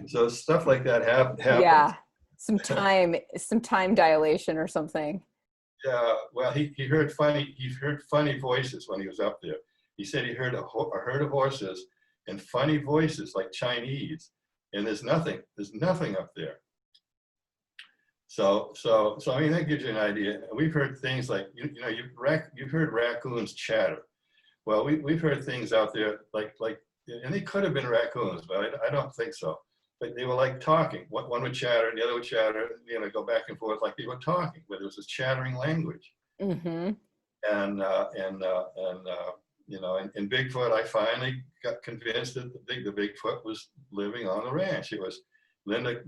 so stuff like that happens. Yeah. Some time dilation or something. Yeah, well, he heard funny voices when he was up there. He said he heard a herd of horses and funny voices like Chinese, and there's nothing up there. So I mean, that gives you an idea. We've heard things like you've heard raccoons chatter. Well, we've heard things out there like and they could have been raccoons, but I don't think so. But they were like talking. One would chatter, and the other would chatter, you know, go back and forth like they were talking, but it was this chattering language. Mm-hmm. And you know, and Bigfoot, I finally got convinced that the Bigfoot was living on the ranch. It was Linda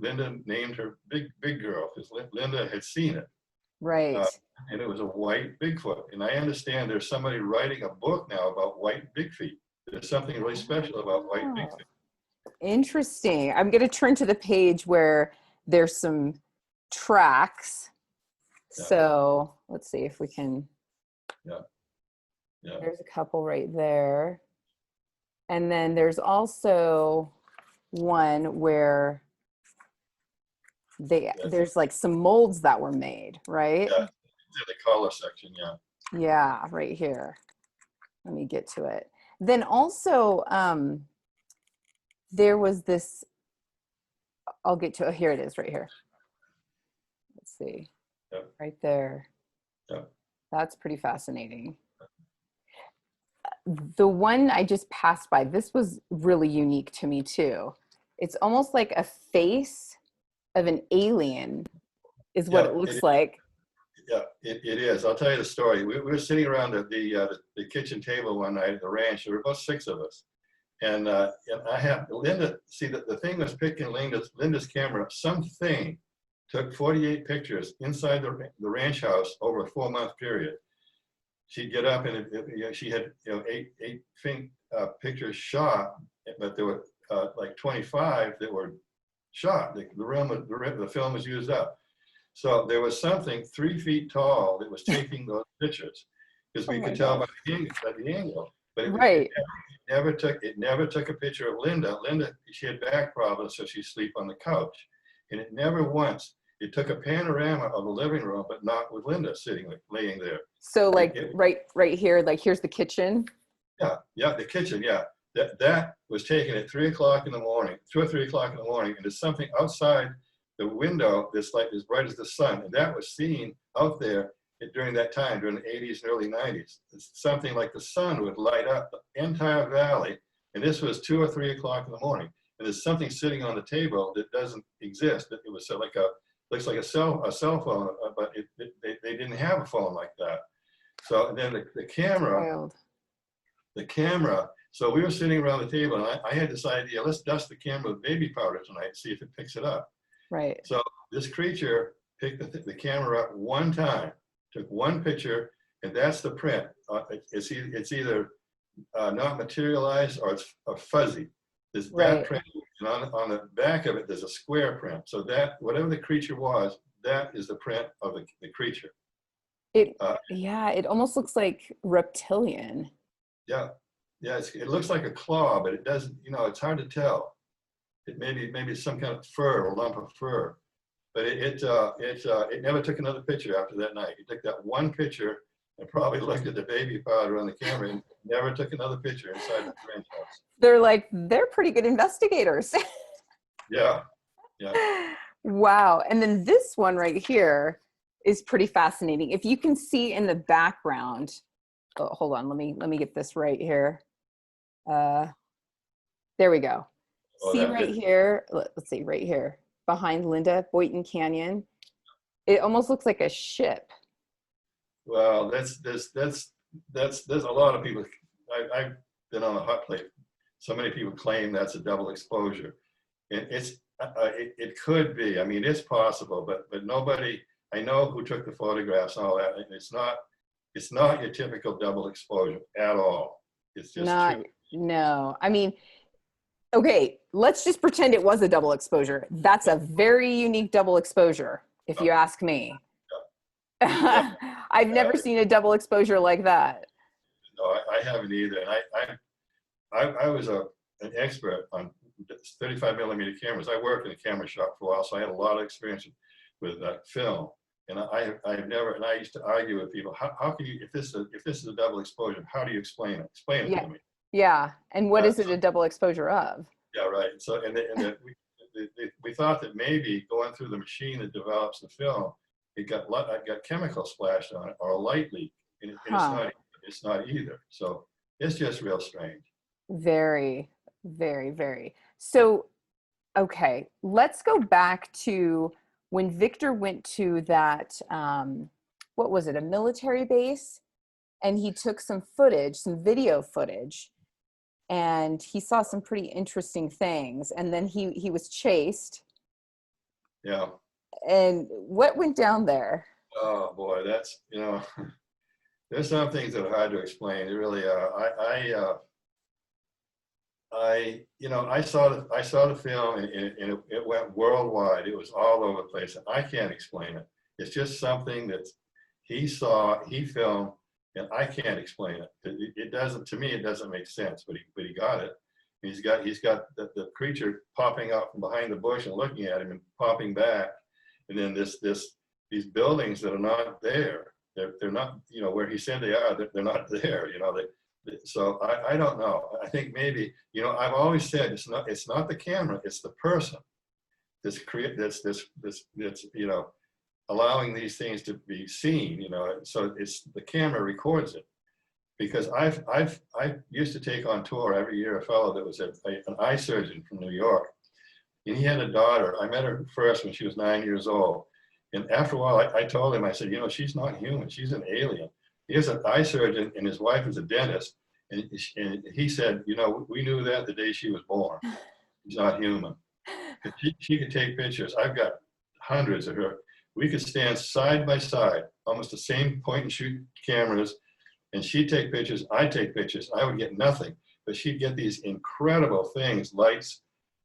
named her big girl because Linda had seen it. Right. And it was a white Bigfoot. And I understand there's somebody writing a book now about white Bigfeet. There's something really special about white Bigfeet. Interesting. I'm going to turn to the page where there's some tracks. Yeah. So let's see if we can. Yeah. Yeah. There's a couple right there. And then there's also one where there's like some molds that were made, right? Yeah, the collar section, yeah. Yeah, right here. Let me get to it. Then also, there was this, I'll get to it. Here it is right here. Let's see. Yep. Right there. Yep. That's pretty fascinating. The one I just passed by, this was really unique to me too. It's almost like a face of an alien is what it looks like. Yeah, it is. I'll tell you the story. We were sitting around the kitchen table one night at the ranch. There were about 6 of us. And I have Linda, see the thing was picking Linda's camera up. Something took 48 pictures inside the ranch house over a 4-month period. She'd get up and she had 8 pictures shot, but there were like 25 that were shot. The film was used up. So there was something 3 feet tall that was taking those pictures because we could tell by the angle. But it never took a picture of Linda. Linda, she had back problems, so she'd sleep on the couch. And it never once, it took a panorama of the living room, but not with Linda laying there. So like right here, like here's the kitchen. Yeah, the kitchen, yeah. That was taken at 3 o'clock in the morning, 2 or 3 o'clock in the morning, and there's something outside the window that's like as bright as the sun, and that was seen out there during that time, during the 80s and early 90s. It's something like the sun would light up the entire valley, and this was 2 or 3 o'clock in the morning, and there's something sitting on the table that doesn't exist. It was looks like a cell phone, but they didn't have a phone like that. So then the camera. So we were sitting around the table, and I had this idea: let's dust the camera with baby powder tonight, see if it picks it up. Right. So this creature picked the camera up one time, took one picture, and that's the print. It's either not materialized or it's fuzzy. There's that print, and on the back of it, there's a square print. So that whatever the creature was, that is the print of the creature. It almost looks like reptilian. Yeah, it looks like a claw, but it doesn't. It's hard to tell. It maybe it's some kind of fur or lump of fur, but it never took another picture after that night. It took that one picture and probably looked at the baby powder on the camera and never took another picture inside the ranch house. They're pretty good investigators. Yeah. Wow. And then this one right here is pretty fascinating. If you can see in the background, hold on, let me get this right here. There we go. See right here, let's see right here behind Linda, Boynton Canyon. It almost looks like a ship. Well, there's a lot of people. I've been on the hot plate. So many people claim that's a double exposure, and it could be. I mean, it's possible, but nobody I know who took the photographs and all that. And it's not your typical double exposure at all. It's just no. I mean, okay, let's just pretend it was a double exposure. That's a very unique double exposure, if you ask me. Yeah. I've never seen a double exposure like that. No, I haven't either. And I was an expert on 35 millimeter cameras. I worked in a camera shop for a while, so I had a lot of experience with film. And I've never, and I used to argue with people, how can you, if this is a double exposure, how do you explain it? Explain it to me. Yeah, and what is it a double exposure of? Yeah, right. So, we thought that maybe going through the machine that develops the film, it got chemical splashed on it or a light leak, and it's not either. So it's just real strange. Very, very, very. So, okay, let's go back to when Victor went to that, what was it, a military base and he took some footage, some video footage, and he saw some pretty interesting things. And then he was chased. Yeah. And what went down there? Oh boy, that's, there's some things that are hard to explain. It really are. I saw the film, and it went worldwide. It was all over the place, and I can't explain it. It's just something that he saw, he filmed, and I can't explain it. It doesn't, to me, it doesn't make sense. But he got it. He's got the creature popping out from behind the bush and looking at him and popping back, and then these buildings that are not there. They're not, where he said they are. They're not there. So I don't know. I think maybe, I've always said it's not the camera, it's the person that's allowing these things to be seen, so it's the camera records it. Because I used to take on tour every year a fellow that was an eye surgeon from New York, and he had a daughter. I met her first when she was 9 years old. And after a while, I told him, I said, she's not human, she's an alien. He is an eye surgeon, and his wife is a dentist. And he said, we knew that the day she was born. She's not human. She could take pictures. I've got hundreds of her. We could stand side by side, almost the same point and shoot cameras, and she'd take pictures, I'd take pictures. I would get nothing, but she'd get these incredible things, lights,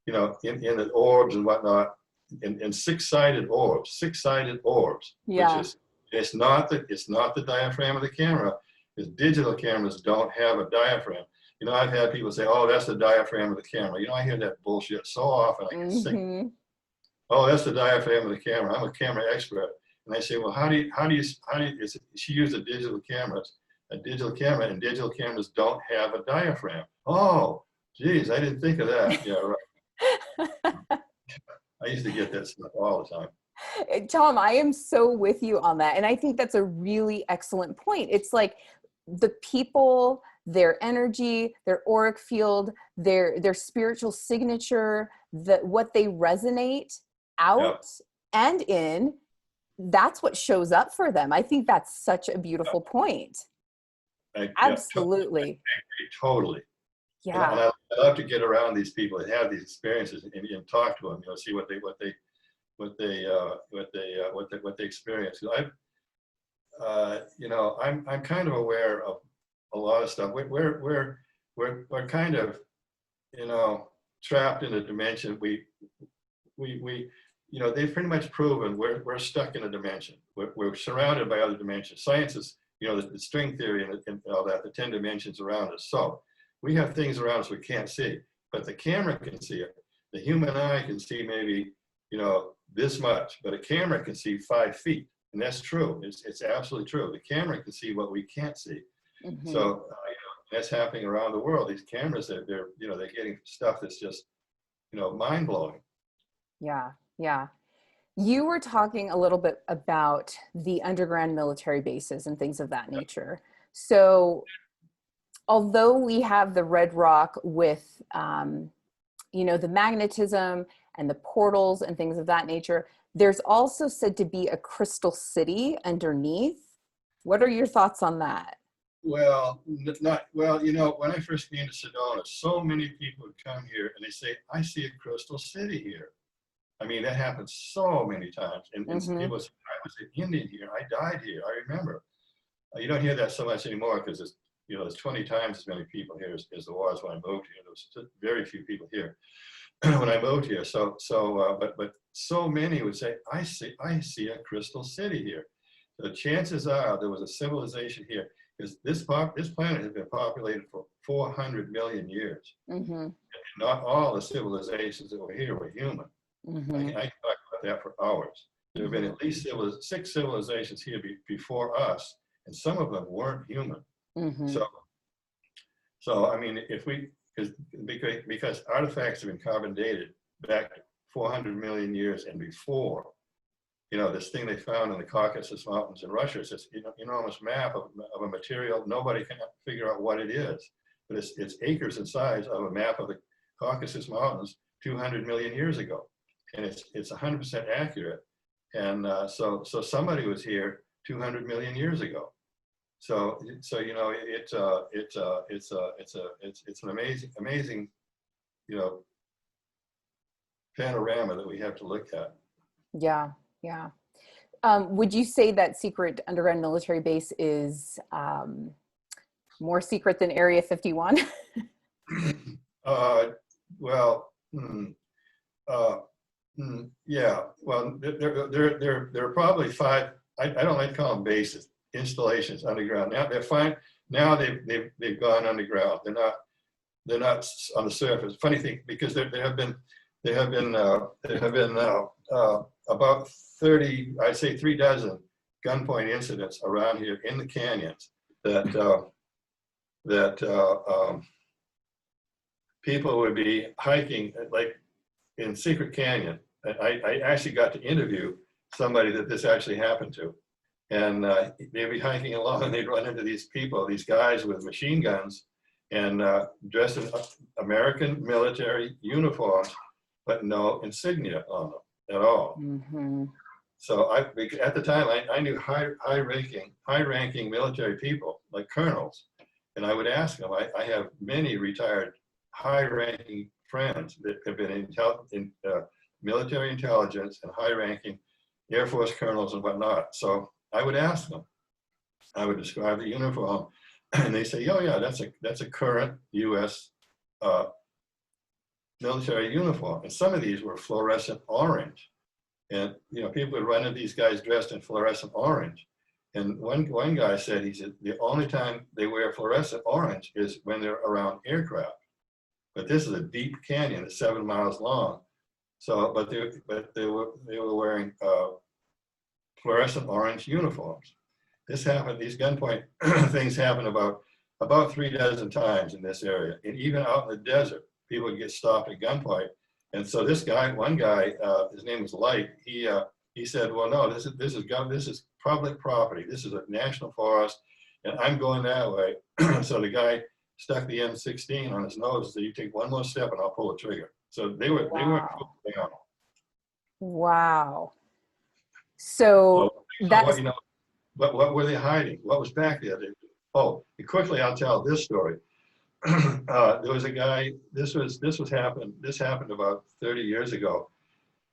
in the orbs and whatnot, and six-sided orbs. Yeah. Which is, it's not the diaphragm of the camera, because digital cameras don't have a diaphragm. I've had people say, oh, that's the diaphragm of the camera. I hear that bullshit so often, I get sick. Oh, that's the diaphragm of the camera. I'm a camera expert. And I say, well, she used a digital camera, and digital cameras don't have a diaphragm. Oh, geez, I didn't think of that. Yeah, right. I used to get that stuff all the time. Tom, I am so with you on that. And I think that's a really excellent point. It's like the people, their energy, their auric field, their spiritual signature, what they resonate out and in, that's what shows up for them. I think that's such a beautiful point. Absolutely. Totally. Yeah. And I love to get around these people and have these experiences and talk to them, see what they experience. I'm kind of aware of a lot of stuff. We're kind of, trapped in a dimension. They've pretty much proven we're stuck in a dimension. We're surrounded by other dimensions. Science is, the string theory and all that, the 10 dimensions around us. So we have things around us we can't see, but the camera can see it. The human eye can see maybe, this much, but a camera can see 5 feet. And that's true. It's absolutely true. The camera can see what we can't see. Mm-hmm. So that's happening around the world. These cameras, they're getting stuff that's just, mind blowing. Yeah. Yeah. You were talking a little bit about the underground military bases and things of that nature. So although we have the red rock with, the magnetism and the portals and things of that nature, there's also said to be a crystal city underneath. What are your thoughts on that? Well, when I first came to Sedona, so many people would come here and they say, I see a crystal city here. I mean, that happened so many times. And I was an Indian here. I died here. I remember. You don't hear that so much anymore because there's 20 times as many people here as there was when I moved here. There was very few people here when I moved here. But so many would say, I see a crystal city here. So the chances are there was a civilization here, because this planet has been populated for 400 million years. Mm-hmm. And not all the civilizations that were here were human. Mm-hmm. I can talk about that for hours. There have been at least 6 civilizations here before us, and some of them weren't human. Mm-hmm. So I mean, because artifacts have been carbon dated back 400 million years and before. This thing they found in the Caucasus Mountains in Russia, it's this enormous map of a material nobody can figure out what it is, but it's acres in size of a map of the Caucasus Mountains 200 million years ago. And it's 100% accurate. And so somebody was here 200 million years ago. so you know, it's an amazing, you know, panorama that we have to look at. Yeah, yeah. Would you say that secret underground military base is more secret than Area 51? Well, yeah. Well, there are probably 5. I don't like to call them bases, installations underground. Now they're fine. Now they've gone underground. They're not on the surface. Funny thing, because there have been about 30, I'd say 36 gunpoint incidents around here in the canyons that people would be hiking, like in Secret Canyon. I actually got to interview somebody that this actually happened to. And they'd be hiking along and they'd run into these people, these guys with machine guns and dressed in American military uniforms, but no insignia on them at all. Mm-hmm. So at the time, I knew high-ranking military people, like colonels, and I would ask them. I have many retired high-ranking friends that have been in military intelligence and high-ranking Air Force colonels and whatnot. So I would ask them. I would describe the uniform, and they say, "Oh yeah, that's a current U.S. Military uniform." And some of these were fluorescent orange. And you know, people would run into these guys dressed in fluorescent orange. And one guy said, he said, the only time they wear fluorescent orange is when they're around aircraft. But this is a deep canyon, it's 7 miles long. So, but they were wearing fluorescent orange uniforms. This happened. These gunpoint things happen about 36 times in this area, and even out in the desert, people would get stopped at gunpoint. And so this guy, one guy, his name was Light. He said, "Well, no, this is public property. This is a national forest, and I'm going that way." So the guy stuck the M16 on his nose and said, "You take one more step, and I'll pull the trigger." So they weren't down. Wow. So that's, you know, what were they hiding? What was back there? Quickly I'll tell this story. There was a guy. This happened about 30 years ago.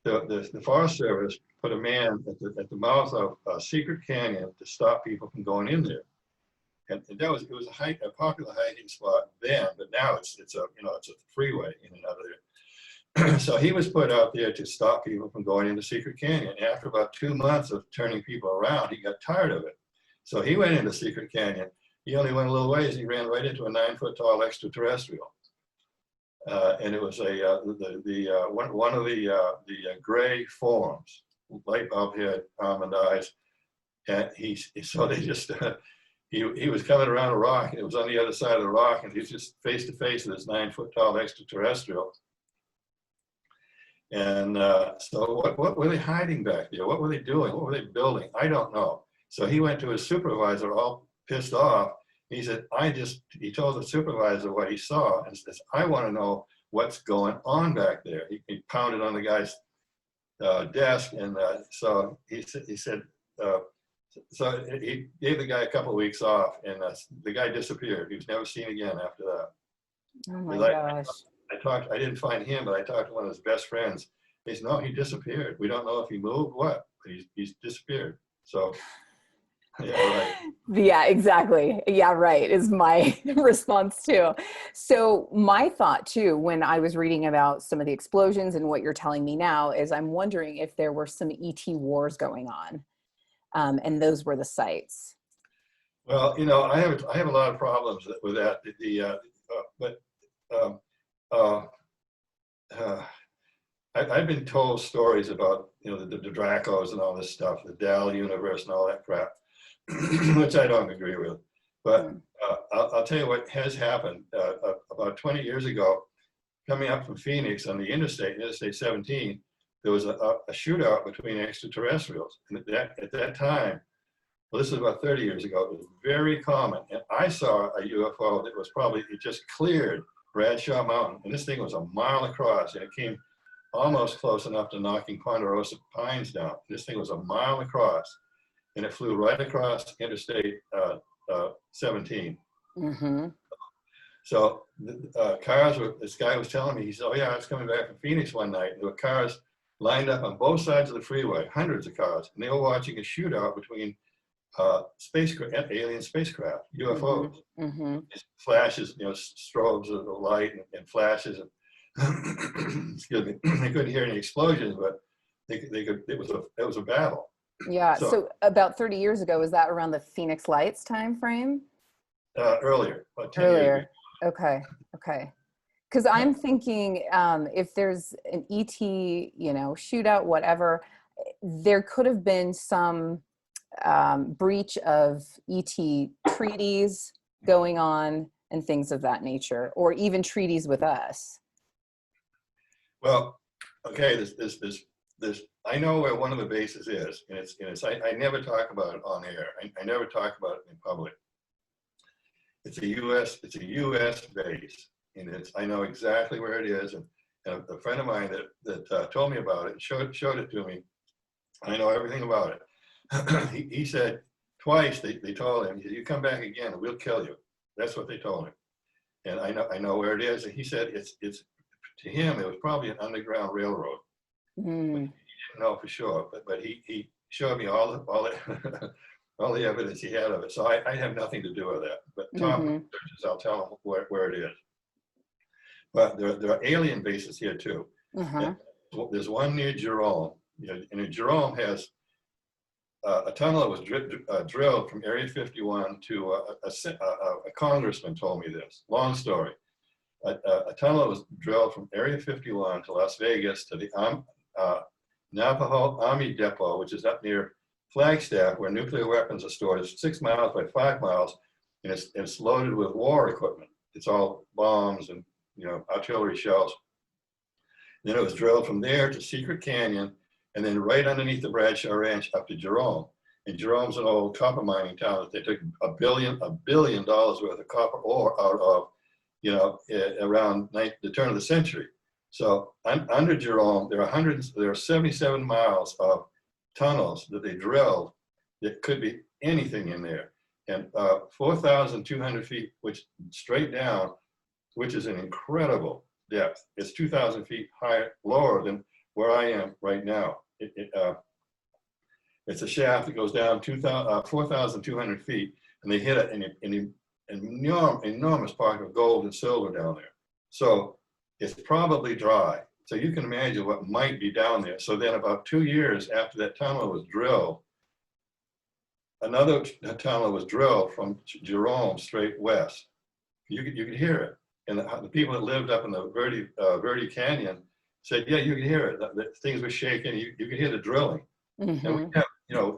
The Forest Service put a man at the mouth of a secret canyon to stop people from going in there, and it was a popular hiking spot then, but now it's a freeway in and out of there. So he was put out there to stop people from going into Secret Canyon. After about 2 months of turning people around, he got tired of it, so he went into Secret Canyon. He only went a little ways. He ran right into a 9-foot-tall extraterrestrial, and it was one of the gray forms, light bulb head, almond eyes, and he was coming around a rock, and it was on the other side of the rock, and he was just face to face with this 9-foot-tall extraterrestrial. And so what were they hiding back there? What were they doing? What were they building? I don't know. So he went to his supervisor, all pissed off. He said, he told the supervisor what he saw, and says, "I want to know what's going on back there." He pounded on the guy's desk, and so he said, so he gave the guy a couple of weeks off, and the guy disappeared. He was never seen again after that. oh my gosh. I didn't find him, but I talked to one of his best friends. He said, "No, he disappeared. We don't know if he moved, what, but he's disappeared." So, yeah, right. Yeah, exactly. Yeah, right, is my response too. So my thought too, when I was reading about some of the explosions and what you're telling me now, is I'm wondering if there were some ET wars going on, and those were the sites. Well, you know, I have a lot of problems with that. I've been told stories about, you know, the Dracos and all this stuff, the Dal universe and all that crap, which I don't agree with. But I'll tell you what has happened. About 20 years ago, coming up from Phoenix on the Interstate 17, there was a shootout between extraterrestrials. And at that time, well, this is about 30 years ago, it was very common. And I saw a UFO that was it just cleared BRADSHAW Mountain. And this thing was a mile across, and it came almost close enough to knocking Ponderosa Pines down. This thing was a mile across, and it flew right across Interstate 17. Mm-hmm. So this guy was telling me, he said, oh yeah, I was coming back from Phoenix one night, and there were cars lined up on both sides of the freeway, hundreds of cars, and they were watching a shootout between alien spacecraft, UFOs. Mm-hmm. Flashes, strobes of the light and flashes, and excuse me, they couldn't hear any explosions, but they could. It was a battle. Yeah. So about 30 years ago, was that around the Phoenix Lights time frame? Earlier, about 10 years ago. Okay. Because I'm thinking if there's an ET, shootout, whatever, there could have been some breach of ET treaties going on and things of that nature, or even treaties with us. Well, okay, this. I know where one of the bases is, and it's. I never talk about it on air. I never talk about it in public. It's a U.S. base, and I know exactly where it is. And a friend of mine that told me about it, showed it to me. I know everything about it. He said twice they told him, he said, you come back again and we'll kill you. That's what they told him. And I know where it is. And he said it's to him it was probably an underground railroad. Mm. He didn't know for sure, but he showed me all the all the evidence he had of it. So I have nothing to do with that. But Tom, I'll tell him where it is. But there are alien bases here too. There's one near Jerome, and Jerome has a tunnel that was drilled from Area 51 to a congressman told me this. Long story. A tunnel was drilled from Area 51 to Las Vegas to the Navajo Army Depot, which is up near Flagstaff, where nuclear weapons are stored. It's 6 miles by 5 miles, and it's loaded with war equipment. It's all bombs and artillery shells. Then it was drilled from there to Secret Canyon, and then right underneath the Bradshaw Ranch up to Jerome. And Jerome's an old copper mining town that they took $1 billion worth of copper ore out of, around the turn of the century. So under Jerome, there are 77 miles of tunnels that they drilled that could be anything in there, and 4,200 feet, which straight down, which is an incredible depth. It's 2,000 feet higher, lower than where I am right now. It's a shaft that goes down 4,200 feet, and they hit an enormous pocket of gold and silver down there. So it's probably dry. So you can imagine what might be down there. So then about 2 years after that tunnel was drilled, another tunnel was drilled from Jerome straight west. You could hear it. And the people that lived up in the Verde Canyon said, yeah, you could hear it. The things were shaking. You could hear the drilling. And we have,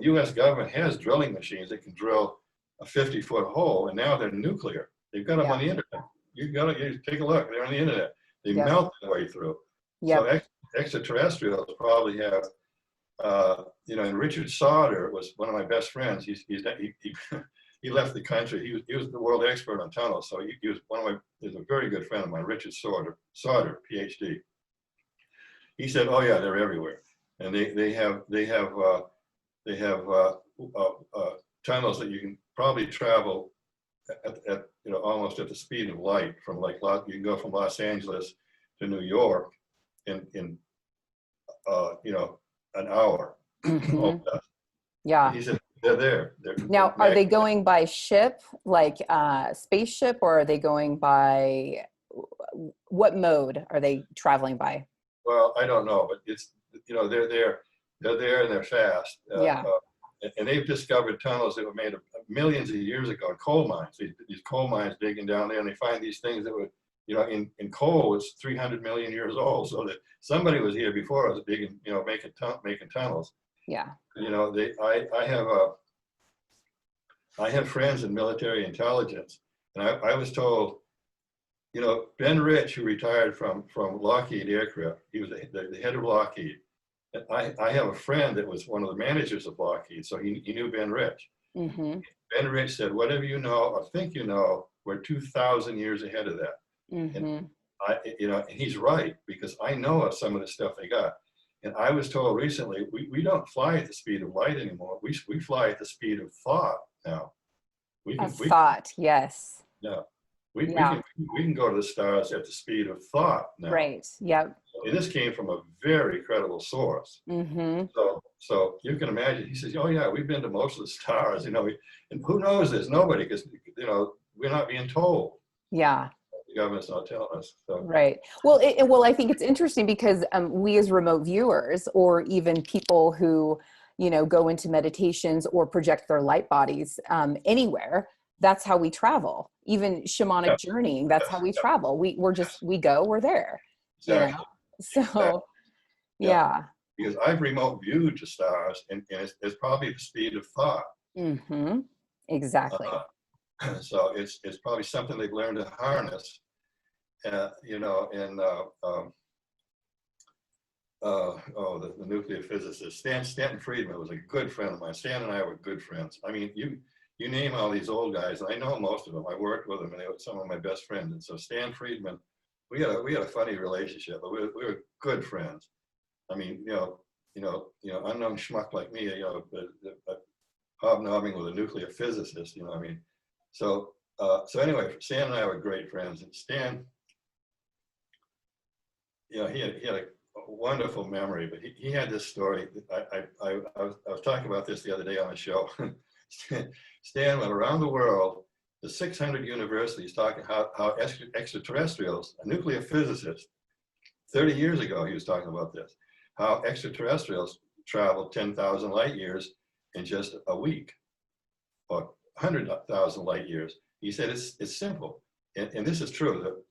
U.S. government has drilling machines that can drill a 50-foot hole, and now they're nuclear. They've got them on the internet. You take a look. They're on the internet. They melt their way through. So extraterrestrials probably have, and Richard Sauder was one of my best friends. He left the country. He was the world expert on tunnels. So he was he's a very good friend of mine, Richard Sauder, PhD. He said, oh yeah, they're everywhere. And they have tunnels that you can probably travel at almost at the speed of light from you can go from Los Angeles to New York in an hour. Yeah. He said they're there. Now, are they going by ship, like spaceship, or are they going by what mode are they traveling by? Well, I don't know, but it's they're there and they're fast. And they've discovered tunnels that were made millions of years ago in coal mines. These coal mines digging down there, and they find these things that were, in coal is 300 million years old. So that somebody was here before us digging, making tunnels. Yeah. I have friends in military intelligence, and I was told, Ben Rich, who retired from Lockheed Aircraft, he was the head of Lockheed. And I have a friend that was one of the managers of Lockheed, so he knew Ben Rich. Ben Rich said, whatever you know or think you know, we're 2,000 years ahead of that. And and he's right, because I know of some of the stuff they got. And I was told recently, we don't fly at the speed of light anymore. We fly at the speed of thought now. We A can, thought, yes. yeah, we Yeah. can go to the stars at the speed of thought now. Right. Yep. And this came from a very credible source. Mm-hmm. So you can imagine, he says, oh yeah, we've been to most of the stars, you know, and who knows this? Nobody, because, you know, we're not being told. Yeah. The government's not telling us. So. Right. Well, well, I think it's interesting because we as remote viewers, or even people who, you know, go into meditations or project their light bodies anywhere, that's how we travel. Even shamanic journeying, that's how we travel. We go, we're there. Exactly. You know? So, Exactly. yeah. Because I've remote viewed to stars, and it's probably the speed of thought. Mm-hmm. Exactly. So it's probably something they've learned to harness, you know, and the nuclear physicist Stanton Friedman was a good friend of mine. Stan and I were good friends. I mean, you name all these old guys, and I know most of them. I worked with them, and they were some of my best friends. And so Stan Friedman, we had a funny relationship, but we were good friends. I mean, unknown schmuck like me, you know, hobnobbing with a nuclear physicist, you know what I mean? So anyway, Stan and I were great friends, and Stan, you know, he had a wonderful memory, but he had this story. I was talking about this the other day on a show. Stan went around the world to 600 universities talking how extraterrestrials, a nuclear physicist, 30 years ago, he was talking about this, how extraterrestrials traveled 10,000 light years in just a week, or 100,000 light years. He said it's simple, and this is true.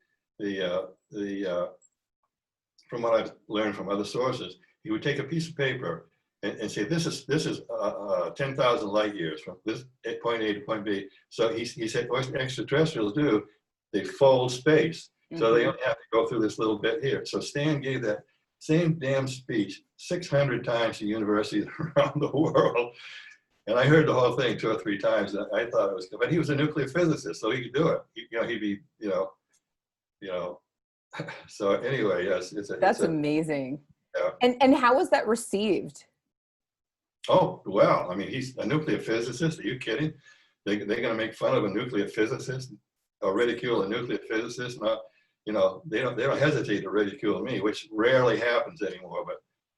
From what I've learned from other sources, he would take a piece of paper and say, this is 10,000 light years from this point A to point B. So he said, what extraterrestrials do, they fold space. So they only have to go through this little bit here. So Stan gave that same damn speech 600 times to universities around the world. And I heard the whole thing 2 or 3 times, and I thought it was good. But he was a nuclear physicist, so he could do it. He'd be, you know. So anyway, yes, That's amazing. Yeah. And how was that received? Oh, well, I mean, he's a nuclear physicist. Are you kidding? They're going to make fun of a nuclear physicist or ridicule a nuclear physicist? Not, you know, they don't hesitate to ridicule me, which rarely happens anymore.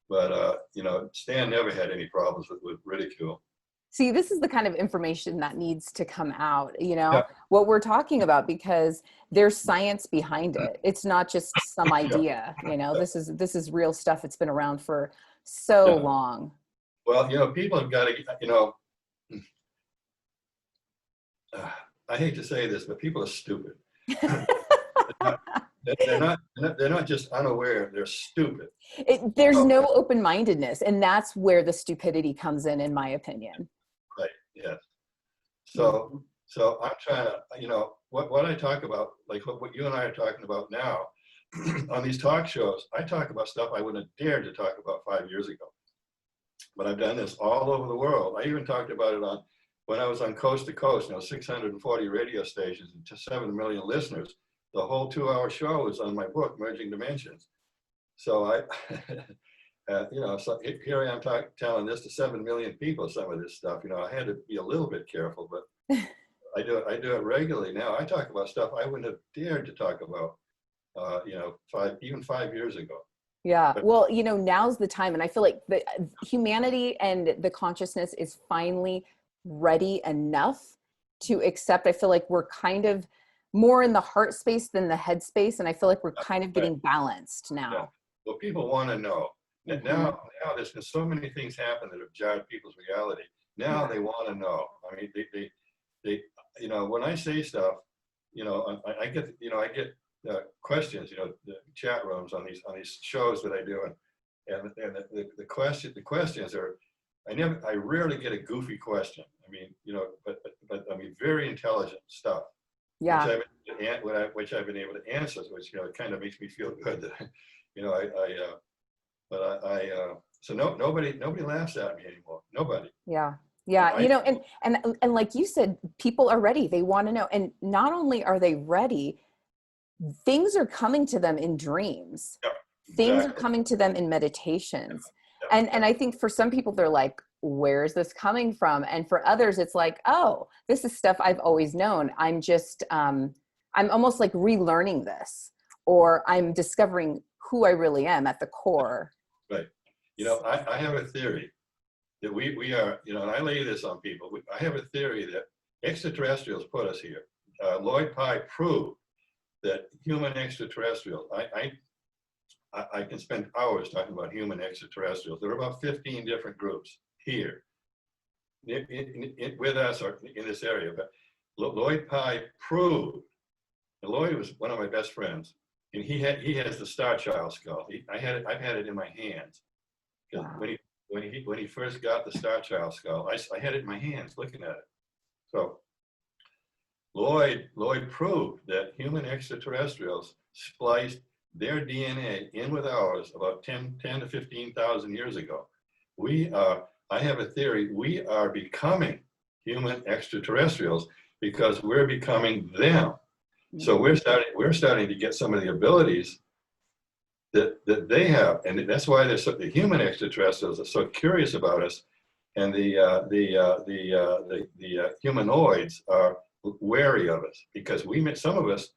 But you know, Stan never had any problems with ridicule. See, this is the kind of information that needs to come out, you know, Yeah. what we're talking about, because there's science behind it. It's not just some idea, you know, this is real stuff. It's been around for so long. Well, you know, people have got to, you know, I hate to say this, but people are stupid. They're not just unaware, they're stupid. There's no open-mindedness, and that's where the stupidity comes in my opinion. Right, yes. So I'm trying to, you know, what I talk about, like what you and I are talking about now, on these talk shows, I talk about stuff I wouldn't have dared to talk about 5 years ago. But I've done this all over the world. I even talked about it when I was on Coast to Coast, you know, 640 radio stations and 7 million listeners. The whole 2-hour show was on my book, Merging Dimensions. So I, you know, so here I am telling this to 7 million people, some of this stuff. You know, I had to be a little bit careful, but I do it regularly now. I talk about stuff I wouldn't have dared to talk about, you know, even 5 years ago. Yeah, well, you know, now's the time, and I feel like the humanity and the consciousness is finally ready enough to accept. I feel like we're kind of more in the heart space than the head space, and I feel like we're kind of getting balanced now. Yeah. Well, people want to know. And now there's been so many things happen that have jarred people's reality. Now they want to know. I mean, they, you know, when I say stuff, you know, I get questions, you know, the chat rooms on these shows that I do, and the questions are, I rarely get a goofy question. I mean, you know, but I mean, very intelligent stuff. Yeah. Which I've been able to answer, which, you know, it kind of makes me feel good that, you know, so nobody laughs at me anymore. Nobody. Yeah. Yeah. You know, and like you said, people are ready. They want to know. And not only are they ready, things are coming to them in dreams. Yeah, things are coming to them in meditations. And I think for some people, they're like, where is this coming from? And for others, it's like, oh, this is stuff I've always known. I'm just, I'm almost like relearning this, or I'm discovering who I really am at the core. Right. You know, I have a theory that we are, you know, and I lay this on people. I have a theory that extraterrestrials put us here. Lloyd Pye proved that human extraterrestrials, I can spend hours talking about human extraterrestrials. There are about 15 different groups here with us or in this area. But Lloyd Pye proved, and Lloyd was one of my best friends, and he has the Star Child skull. I've had it in my hands. Wow. When he first got the Star Child skull, I had it in my hands looking at it. So Lloyd proved that human extraterrestrials spliced their DNA in with ours about 10 to 15,000 years ago. I have a theory, we are becoming human extraterrestrials because we're becoming them. So we're starting to get some of the abilities that they have, and that's why the human extraterrestrials are so curious about us, and the humanoids are wary of us, because some of us,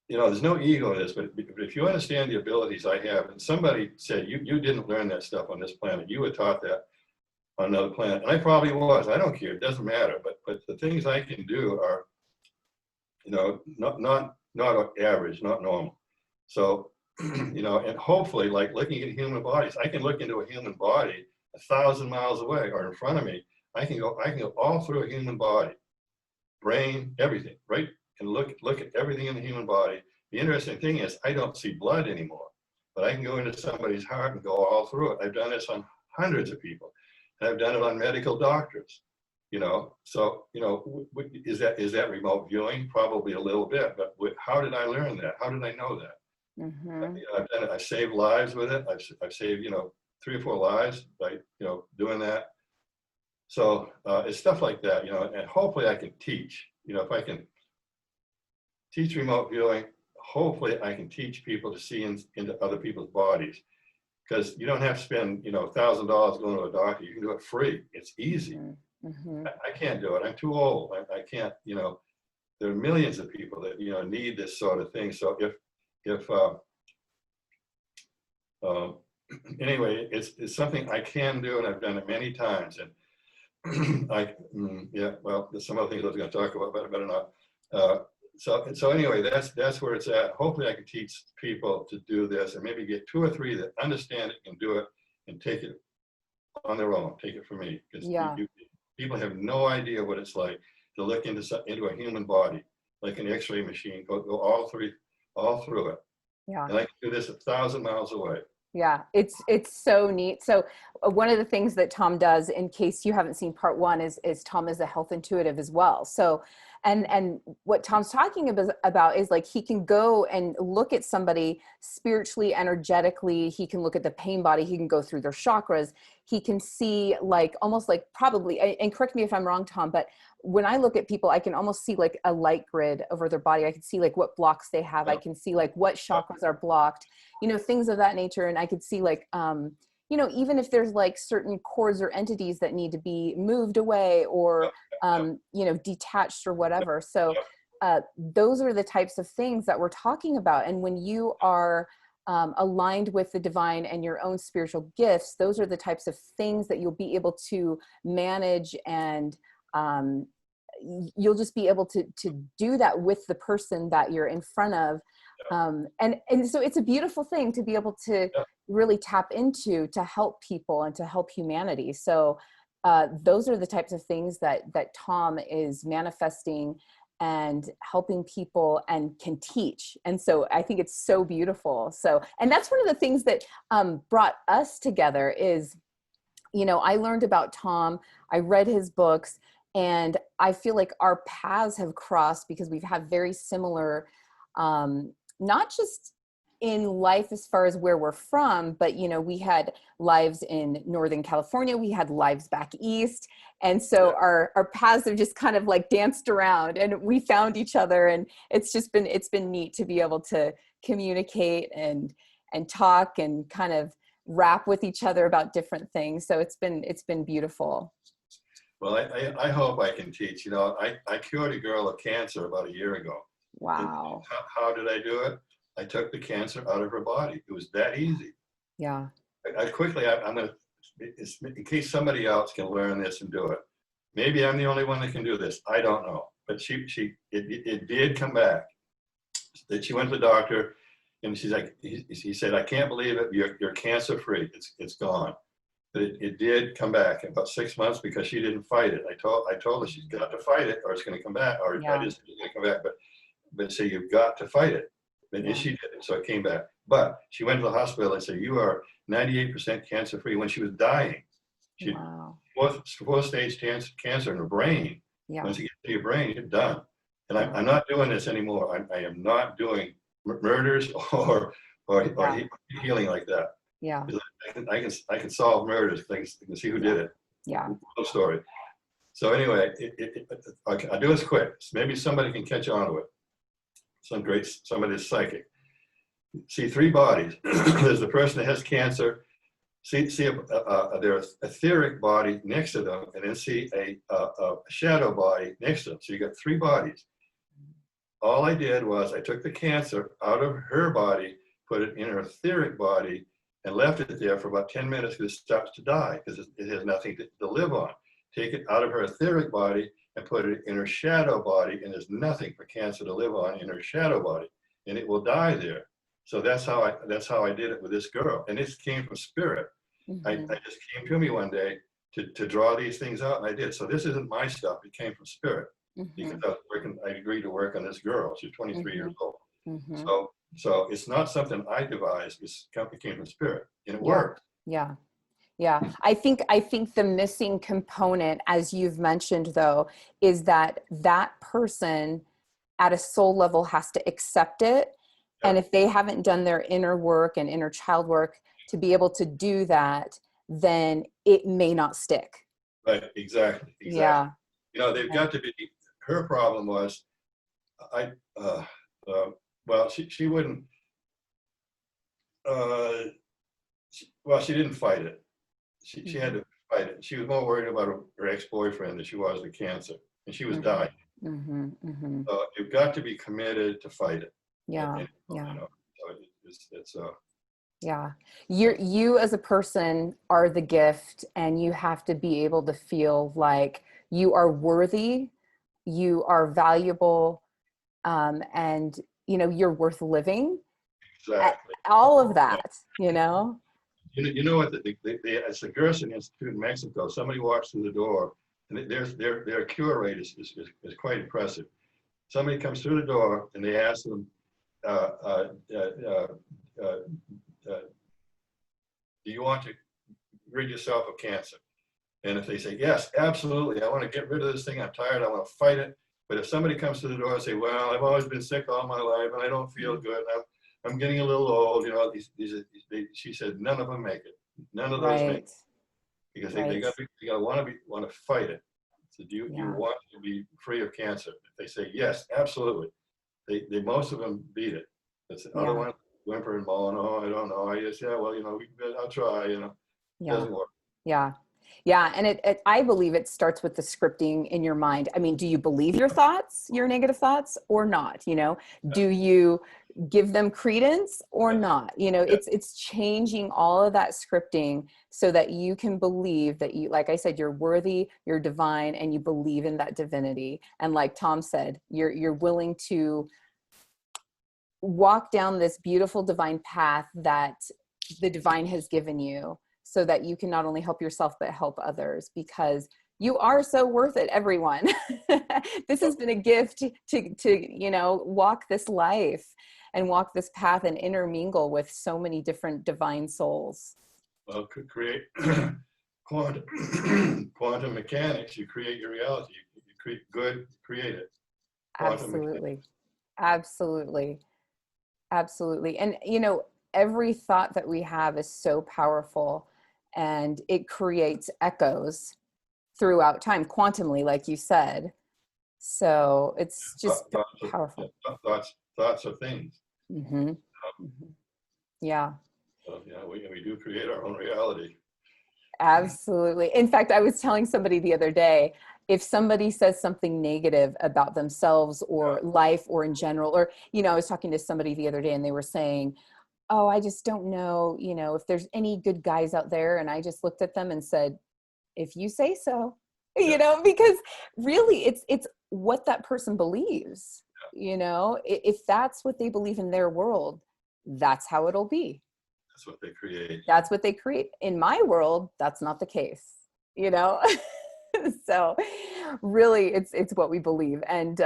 you know, there's no ego in this, but if you understand the abilities I have, and somebody said, you didn't learn that stuff on this planet, you were taught that on another planet, and I probably was, I don't care, it doesn't matter, but the things I can do are, you know, not average, not normal. So, you know, and hopefully, like looking at human bodies, I can look into a human body 1,000 miles away or in front of me. I can go all through a human body, brain, everything, right? And look at everything in the human body. The interesting thing is I don't see blood anymore, but I can go into somebody's heart and go all through it. I've done this on hundreds of people, and I've done it on medical doctors. You know, so, you know, is that remote viewing? Probably a little bit, but how did I learn that? How did I know that? Mm-hmm. You know, I've done it. I've saved lives with it. I've saved, you know, 3 or 4 lives by, you know, doing that. So it's stuff like that, you know, and hopefully I can teach, you know, if I can teach remote viewing, hopefully I can teach people to see into other people's bodies, because you don't have to spend, you know, $1,000 going to a doctor. You can do it free. It's easy. Mm-hmm. I can't do it. I'm too old. I can't, you know, there are millions of people that, you know, need this sort of thing. So anyway, it's something I can do, and I've done it many times. And yeah, well, there's some other things I was going to talk about, but I better not. So anyway, that's where it's at. Hopefully I can teach people to do this, and maybe get 2 or 3 that understand it and do it and take it on their own. Take it from me, because people have no idea what it's like to look into a human body, like an X-ray machine, go all through it. Yeah. And I can do this 1,000 miles away. Yeah, it's so neat. So one of the things that Tom does, in case you haven't seen part 1, is Tom is a health intuitive as well. So, and what Tom's talking about is like, he can go and look at somebody spiritually, energetically. He can look at the pain body. He can go through their chakras. He can see, like, almost like, probably, and correct me if I'm wrong, Tom, but when I look at people, I can almost see like a light grid over their body. I can see like what blocks they have. I can see like what chakras are blocked, you know, things of that nature. And I could see like, you know, even if there's like certain cords or entities that need to be moved away or, you know, detached or whatever. So those are the types of things that we're talking about. And when you are aligned with the divine and your own spiritual gifts, those are the types of things that you'll be able to manage, and you'll just be able to do that with the person that you're in front of. And so it's a beautiful thing to be able to really tap into, to help people and to help humanity. So those are the types of things that Tom is manifesting and helping people and can teach. And so I think it's so beautiful. So, and that's one of the things that brought us together is, you know, I learned about Tom, I read his books, and I feel like our paths have crossed because we've had very similar, not just in life as far as where we're from, but, you know, we had lives in Northern California, we had lives back east. And so our paths have just kind of like danced around, and we found each other, and it's been neat to be able to communicate and talk and kind of rap with each other about different things. So it's been beautiful. Well, I hope I can teach. You know, I cured a girl of cancer about a year ago. Wow. How did I do it? I took the cancer out of her body. It was that easy. Yeah. I'm going to, in case somebody else can learn this and do it. Maybe I'm the only one that can do this. I don't know. But it did come back. That she went to the doctor, and she's like, he said, I can't believe it. You're cancer free. It's gone. But it did come back in about 6 months because she didn't fight it. I told her she's got to fight it, or it's going to come back. Or Yeah. I just it's going to come back. But say you've got to fight it. And she did it, so it came back. But she went to the hospital and said, you are 98% cancer free. When she was dying, she Wow. fourth stage cancer in her brain. Yeah. Once you get to your brain, you're done. And I'm not doing this anymore. I am not doing murders or healing like that. Yeah. I can solve murders. I can see who did it. Yeah. No story. So anyway, I'll do this quick. Maybe somebody can catch on to it. Somebody that's psychic. See 3 bodies. There's the person that has cancer. See their etheric body next to them, and then see a shadow body next to them. So you got 3 bodies. All I did was I took the cancer out of her body, put it in her etheric body, and left it there for about 10 minutes because it starts to die because it has nothing to live on. Take it out of her etheric body and put it in her shadow body, and there's nothing for cancer to live on in her shadow body, and it will die there. So that's how I did it with this girl, and this came from spirit. Mm-hmm. I just came to me one day to draw these things out, and I did. So this isn't my stuff; it came from spirit. Mm-hmm. Because I agreed to work on this girl. She's 23 Mm-hmm. years old. Mm-hmm. So it's not something I devised. It came from spirit, and it worked. Yeah. Yeah. I think the missing component, as you've mentioned, though, is that person at a soul level has to accept it. Yeah. And if they haven't done their inner work and inner child work to be able to do that, then it may not stick. Right. Exactly. Yeah. You know, they've got to be. Her problem was, well, she wouldn't. She didn't fight it. She had to fight it. She was more worried about her ex-boyfriend than she was the cancer, and she was dying. Mm-hmm. Mm-hmm. So you've got to be committed to fight it. Yeah. And, yeah. You know, so it's yeah. You as a person are the gift, and you have to be able to feel like you are worthy, you are valuable, and you're worth living. Exactly. All of that, you know. You know what? It's the Gerson Institute in Mexico. Somebody walks through the door, and their cure rate is quite impressive. Somebody comes through the door, and they ask them, do you want to rid yourself of cancer? And if they say, yes, absolutely, I want to get rid of this thing, I'm tired, I want to fight it. But if somebody comes to the door and say, well, I've always been sick all my life, and I don't feel good, I'm getting a little old, she said, none of them make it. None of those make it. Because they got to want to fight it. So do you want to be free of cancer? If they say, yes, absolutely, they most of them beat it. That's the other one, whimper and moan, oh, I don't know. I just, I'll try, It doesn't work. Yeah. Yeah. And I believe it starts with the scripting in your mind. I mean, do you believe your thoughts, your negative thoughts, or not? Do you give them credence or not? It's changing all of that scripting so that you can believe that you, like I said, you're worthy, you're divine, and you believe in that divinity. And like Tom said, you're willing to walk down this beautiful divine path that the divine has given you, so that you can not only help yourself, but help others, because you are so worth it, everyone. This has been a gift to walk this life and walk this path and intermingle with so many different divine souls. Well, could create quantum mechanics. You create your reality. You create good, create it. Absolutely. Absolutely. Absolutely. And, every thought that we have is so powerful, and it creates echoes throughout time, quantumly, like you said. So it's just powerful. Thoughts are things. Mm-hmm. Yeah. So, yeah, we do create our own reality. Absolutely. In fact, I was telling somebody the other day, if somebody says something negative about themselves or life or in general, or, I was talking to somebody the other day and they were saying, oh, I just don't know, if there's any good guys out there. And I just looked at them and said, if you say so, because really it's what that person believes, if that's what they believe in their world, that's how it'll be. That's what they create. That's what they create. In my world, that's not the case, So really it's what we believe. And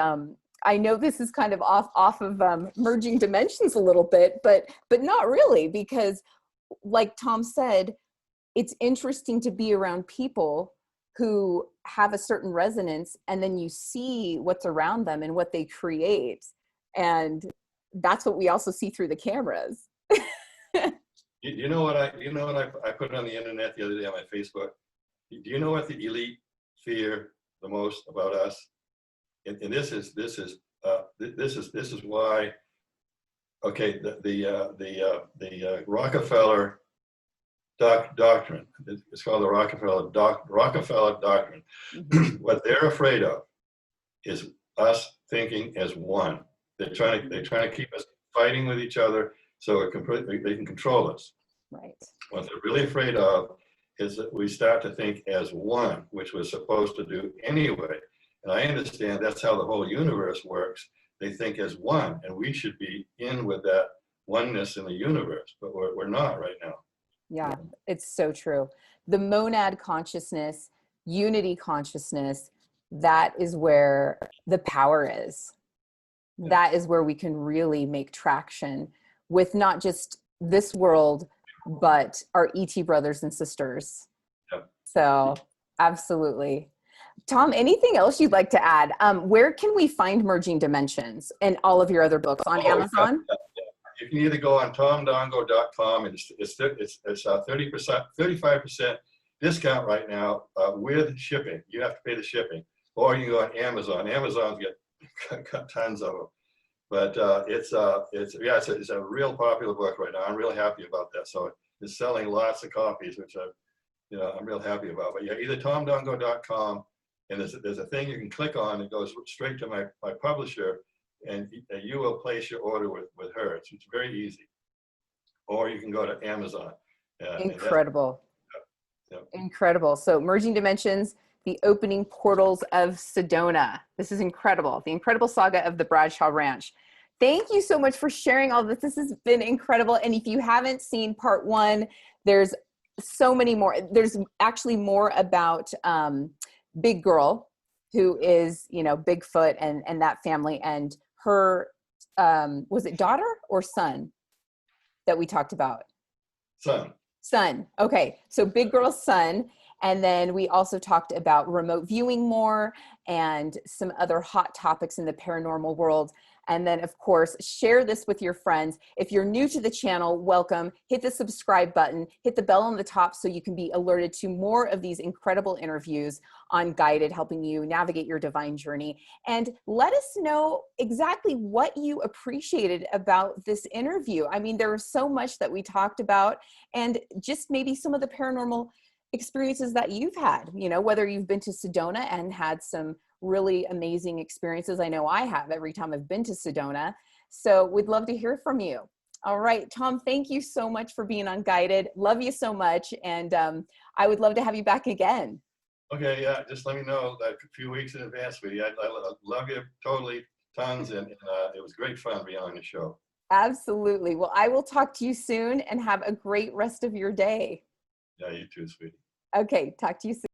I know this is kind of off of merging dimensions a little bit, but not really, because like Tom said, it's interesting to be around people who have a certain resonance, and then you see what's around them and what they create. And that's what we also see through the cameras. You know what I put on the internet the other day on my Facebook? Do you know what the elite fear the most about us? And this is why. Okay, the Rockefeller doctrine. It's called the Rockefeller doctrine. Mm-hmm. What they're afraid of is us thinking as one. They're trying to keep us fighting with each other so they can control us. Right. What they're really afraid of is that we start to think as one, which we're supposed to do anyway. And I understand that's how the whole universe works. They think as one, and we should be in with that oneness in the universe, but we're not right now. Yeah, it's so true. The monad consciousness, unity consciousness, that is where the power is. Yeah. That is where we can really make traction with not just this world, but our ET brothers and sisters. Yep. So absolutely. Tom, anything else you'd like to add? Where can we find Merging Dimensions and all of your other books? On Amazon? Yeah. You can either go on tomdongo.com, and it's 30%, 35% discount right now with shipping. You have to pay the shipping, or you can go on Amazon. Amazon's got tons of them, but it's a real popular book right now. I'm real happy about that. So it's selling lots of copies, which I'm real happy about. But yeah, either tomdongo.com, and there's a thing you can click on that goes straight to my publisher, and you will place your order with her. It's very easy. Or you can go to Amazon. Incredible. Incredible. So Merging Dimensions, the opening portals of Sedona. This is incredible. The incredible saga of the Bradshaw Ranch. Thank you so much for sharing all this. This has been incredible. And if you haven't seen part 1, there's so many more. There's actually more about Big Girl, who is, Bigfoot and that family, and her, was it daughter or son that we talked about? Son. Okay. So Big Girl's son. And then we also talked about remote viewing more and some other hot topics in the paranormal world. And then, of course, share this with your friends. If you're new to the channel, welcome. Hit the subscribe button. Hit the bell on the top so you can be alerted to more of these incredible interviews on Guided, helping you navigate your divine journey. And let us know exactly what you appreciated about this interview. I mean, there was so much that we talked about, and just maybe some of the paranormal experiences that you've had, whether you've been to Sedona and had some really amazing experiences. I know I have every time I've been to Sedona. So we'd love to hear from you. All right, Tom, thank you so much for being on Guided. Love you so much. And I would love to have you back again. Okay, yeah, just let me know like a few weeks in advance, sweetie. I love you totally, tons, and it was great fun being on the show. Absolutely. Well, I will talk to you soon, and have a great rest of your day. Yeah, you too, sweetie. Okay, talk to you soon.